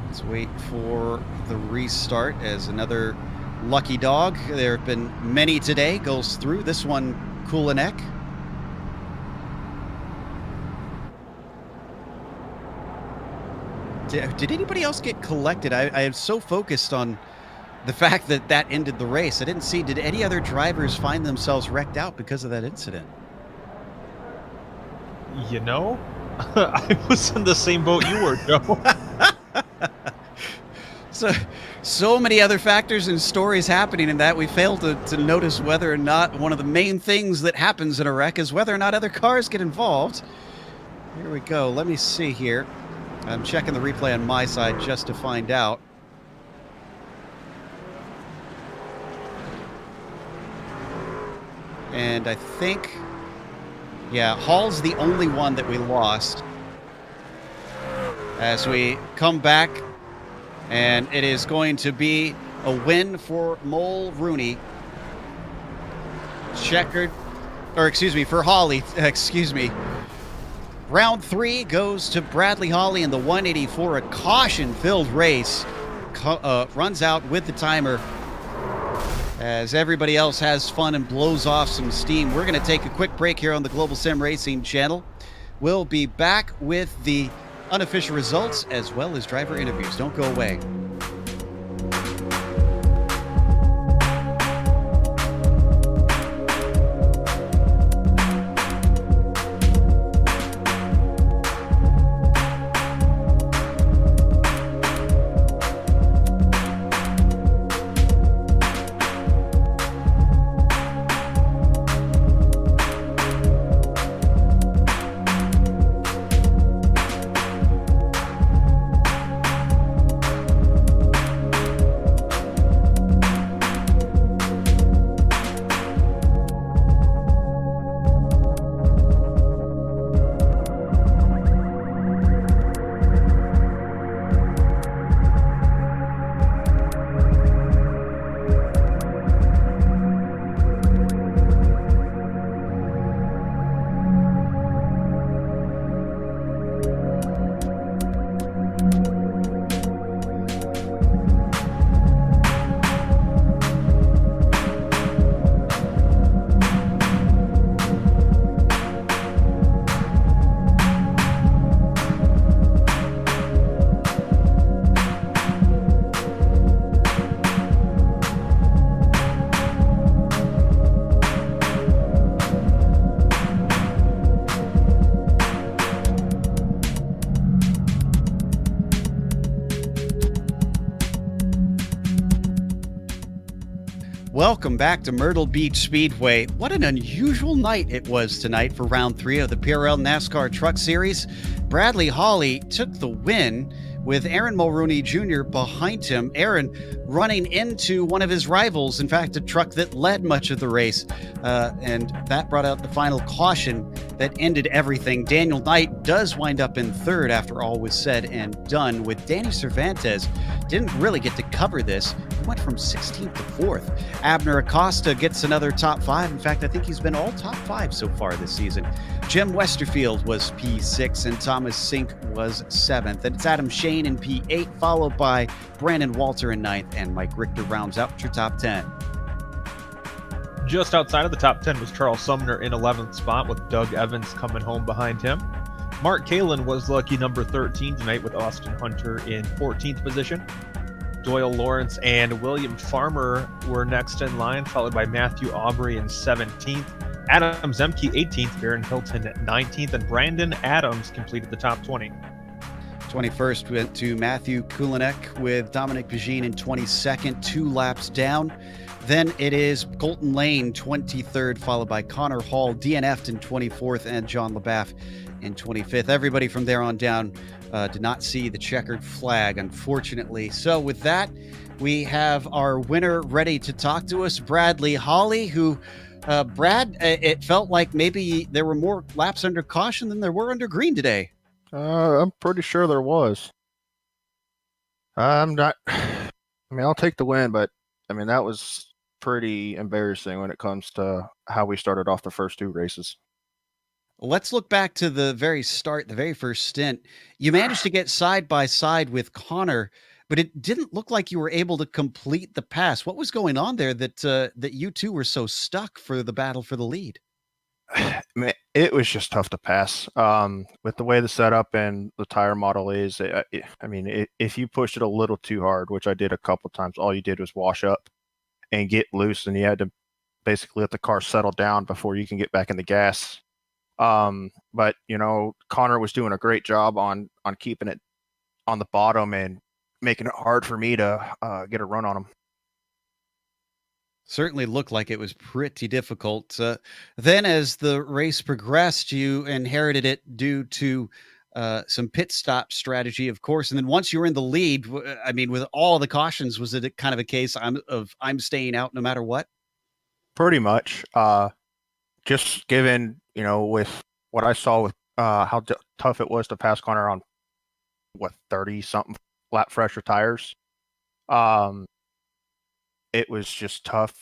let's wait for the restart as another lucky dog. There have been many today. Goes through. This one, Kulinek. Did anybody else get collected? I am so focused on the fact that that ended the race. I didn't see, did any other drivers find themselves wrecked out because of that incident? You know, I was in the same boat you were, Joe. So many other factors and stories happening in that we fail to notice whether or not one of the main things that happens in a wreck is whether or not other cars get involved. Here we go. Let me see here. I'm checking the replay on my side just to find out. And I think, yeah, Hall's the only one that we lost. As we come back, and it is going to be a win for Mulrooney. Checkered, or excuse me, for Hawley, excuse me. Round 3 goes to Bradley Hawley in the 184, a caution-filled race. Runs out with the timer as everybody else has fun and blows off some steam. We're going to take a quick break here on the Global Sim Racing channel. We'll be back with the unofficial results as well as driver interviews. Don't go away. Welcome back to Myrtle Beach Speedway. What an unusual night it was tonight for round 3 of the PRL NASCAR Truck Series. Bradley Hawley took the win with Aaron Mulrooney Jr. behind him. Aaron running into one of his rivals, in fact, a truck that led much of the race. And that brought out the final caution that ended everything. Daniel Knight does wind up in third after all was said and done, with Danny Cervantes didn't really get to cover this. He went from 16th to 4th. Abner Acosta gets another top 5. In fact, I think he's been all top 5 so far this season. Jim Westerfield was P6 and Thomas Sink was 7th. And it's Adam Shane in P8, followed by Brandon Walter in 9th, and Mike Richter rounds out your top 10. Just outside of the top 10 was Charles Sumner in 11th spot, with Doug Evans coming home behind him. Mark Kalin was lucky number 13 tonight, with Austin Hunter in 14th position. Doyle Lawrence and William Farmer were next in line, followed by Matthew Aubrey in 17th. Adam Zemke 18th, Baron Hilton 19th, and Brandon Adams completed the top 20. 21st went to Matthew Kulinek with Dominic Pagine in 22nd, 2 laps down. Then it is Colton Lane, 23rd, followed by Connor Hall, DNF'd in 24th, and John LaBaff in 25th. Everybody from there on down did not see the checkered flag, unfortunately. So with that, we have our winner ready to talk to us, Bradley Hawley, who, Brad, it felt like maybe there were more laps under caution than there were under green today. I'm pretty sure there was. I'm not. I mean, I'll take the win, but I mean, that was pretty embarrassing when it comes to how we started off the first 2 races. Let's look back to the very start, the very first stint. You managed to get side by side with Connor, but it didn't look like you were able to complete the pass. What was going on there that you two were so stuck for the battle for the lead? Man, it was just tough to pass. With the way the setup and the tire model is, if you pushed it a little too hard, which I did a couple times, all you did was wash up and get loose, and you had to basically let the car settle down before you can get back in the gas. But you know, Connor was doing a great job on keeping it on the bottom and making it hard for me to get a run on him. Certainly looked like it was pretty difficult. Then as the race progressed, you inherited it due to some pit stop strategy, of course. And then once you were in the lead, I mean, with all the cautions, was it kind of a case of I'm staying out no matter what? Pretty much. Just given, you know, with what I saw with how tough it was to pass Connor on, 30-something flat fresher tires. It was just tough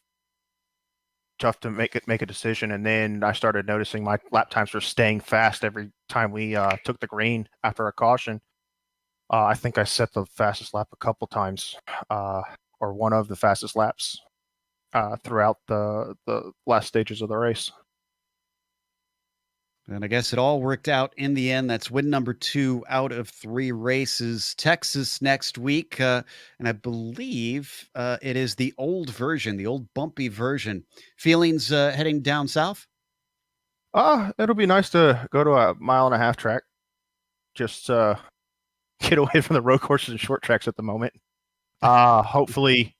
to make a decision. And then I started noticing my lap times were staying fast every time we took the green after a caution. I think I set the fastest lap a couple times, or one of the fastest laps throughout the last stages of the race. And I guess it all worked out in the end. That's win number 2 out of 3 races. Texas next week. And I believe it is the old version, the old bumpy version. Feelings heading down south? It'll be nice to go to a 1.5-mile track. Just get away from the road courses and short tracks at the moment. Hopefully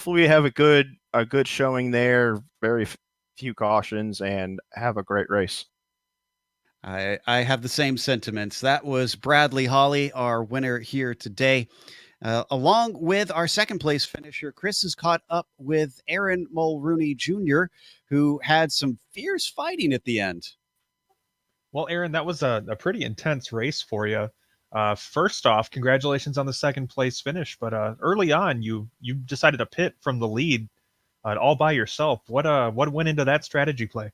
we have a good showing there, very few cautions, and have a great race. I have the same sentiments. That was Bradley Hawley, our winner here today. Along with our second place finisher, Chris is caught up with Aaron Mulrooney Jr., who had some fierce fighting at the end. Well, Aaron, that was a pretty intense race for you. First off, congratulations on the second place finish. But early on, you decided to pit from the lead all by yourself. What went into that strategy play?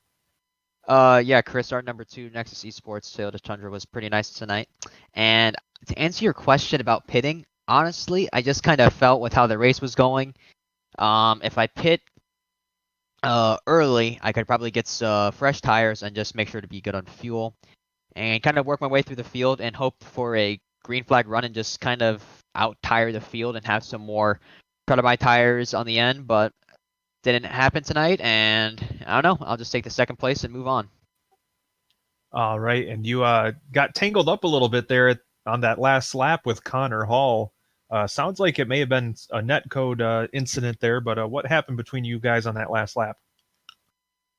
Yeah, Chris, our number 2 Nexus Esports Toyota Tundra was pretty nice tonight. And to answer your question about pitting, honestly, I just kind of felt with how the race was going. If I pit early, I could probably get fresh tires and just make sure to be good on fuel, and kind of work my way through the field and hope for a green flag run and just kind of out tire the field and have some more cut of my tires on the end. But didn't happen tonight, and I don't know. I'll just take the second place and move on. All right, and you got tangled up a little bit there on that last lap with Connor Hall. Sounds like it may have been a netcode incident there, but what happened between you guys on that last lap?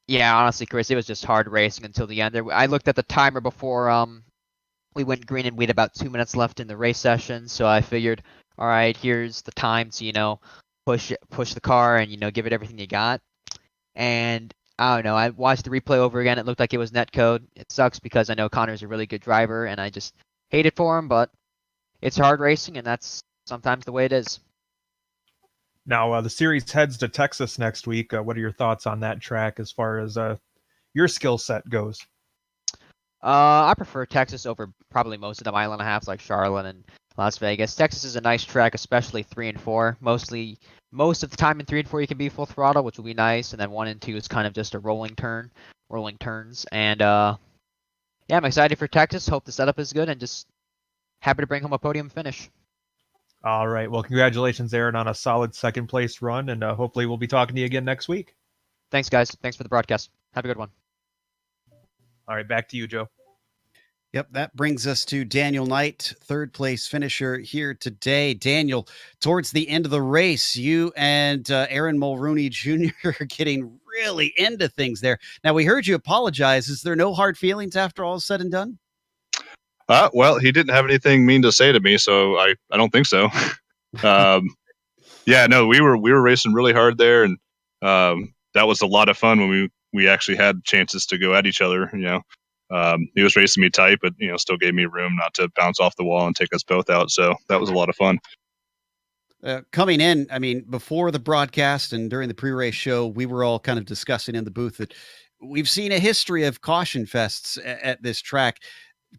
Yeah, honestly, Chris, it was just hard racing until the end. I looked at the timer before we went green, and we had about 2 minutes left in the race session. So I figured, all right, here's the time to push the car and give it everything you got. And I don't know. I watched the replay over again. It looked like it was netcode. It sucks because I know Connor's a really good driver, and I just hate it for him. But it's hard racing, and that's sometimes the way it is. Now, the series heads to Texas next week. What are your thoughts on that track as far as your skill set goes? I prefer Texas over probably most of the mile and a half like Charlotte and Las Vegas. Texas is a nice track, especially 3 and 4. Most of the time in 3 and 4 you can be full throttle, which will be nice, and then 1 and 2 is kind of just a rolling turns. And yeah, I'm excited for Texas. Hope the setup is good, and just happy to bring home a podium finish. All right. Well, congratulations, Aaron, on a solid second place run, and hopefully we'll be talking to you again next week. Thanks, guys. Thanks for the broadcast. Have a good one. All right, back to you, Joe. Yep, that brings us to Daniel Knight, third place finisher here today. Daniel, towards the end of the race, you and Aaron Mulrooney Jr. are getting really into things there. Now, we heard you apologize. Is there no hard feelings after all is said and done? Well, he didn't have anything mean to say to me, so I don't think so. Yeah, no, we were racing really hard there, and that was a lot of fun when we actually had chances to go at each other. He was racing me tight, but still gave me room not to bounce off the wall and take us both out. So that was a lot of fun. Coming in, I mean, before the broadcast and during the pre-race show, we were all kind of discussing in the booth that we've seen a history of caution fests at this track.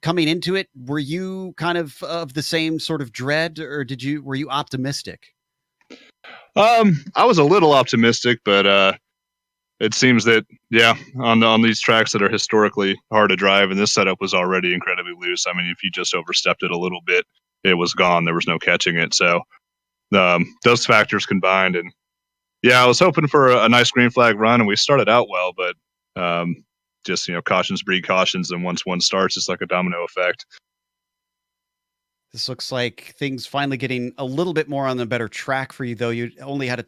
Coming into it, were you kind of the same sort of dread, or were you optimistic? I was a little optimistic, but it seems that, on these tracks that are historically hard to drive, and this setup was already incredibly loose. I mean, if you just overstepped it a little bit, it was gone. There was no catching it. So those factors combined, and I was hoping for a nice green flag run, and we started out well, but just cautions breed cautions, and once one starts, it's like a domino effect. This looks like things finally getting a little bit more on the better track for you, though. You only had one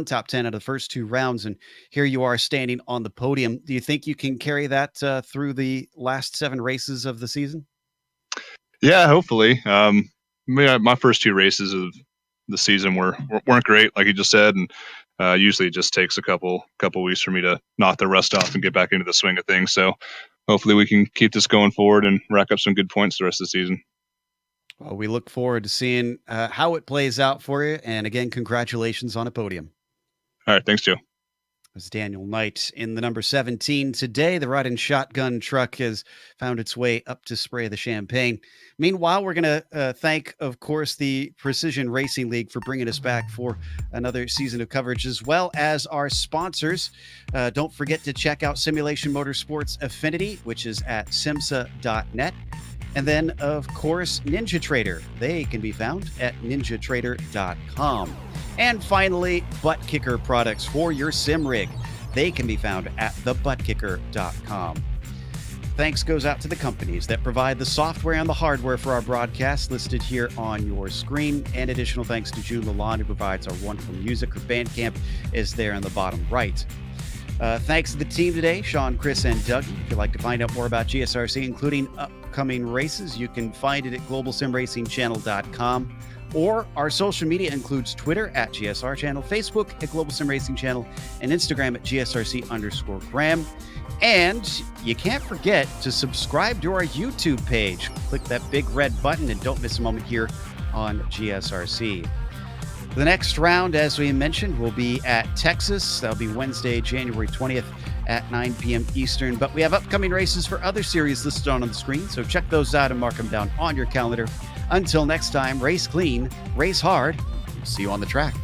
top 10 out of the first 2 rounds, and here you are standing on the podium. Do you think you can carry that through the last 7 races of the season? Yeah, hopefully. My first 2 races of the season weren't great, like you just said, and usually it just takes a couple weeks for me to knock the rust off and get back into the swing of things. So hopefully we can keep this going forward and rack up some good points the rest of the season. Well, we look forward to seeing how it plays out for you. And again, congratulations on a podium. All right. Thanks, Joe. It was Daniel Knight in the number 17 today. The Ride and Shotgun truck has found its way up to spray the champagne. Meanwhile, we're going to thank, of course, the Precision Racing League for bringing us back for another season of coverage, as well as our sponsors. Don't forget to check out Simulation Motorsports Affinity, which is at SIMMSA.net. And then, of course, NinjaTrader. They can be found at NinjaTrader.com. And finally, Butt Kicker products for your sim rig. They can be found at thebuttkicker.com. Thanks goes out to the companies that provide the software and the hardware for our broadcast listed here on your screen. And additional thanks to June Lalonde, who provides our wonderful music. Her Bandcamp is there in the bottom right. Thanks to the team today, Sean, Chris, and Doug. If you'd like to find out more about GSRC, including upcoming races, you can find it at globalsimracingchannel.com. Or our social media includes Twitter at GSR Channel, Facebook at Global Sim Racing Channel, and Instagram at GSRC_Graham. And you can't forget to subscribe to our YouTube page. Click that big red button and don't miss a moment here on GSRC. The next round, as we mentioned, will be at Texas. That'll be Wednesday, January 20th at 9 p.m. Eastern. But we have upcoming races for other series listed on the screen, so check those out and mark them down on your calendar. Until next time, race clean, race hard. See you on the track.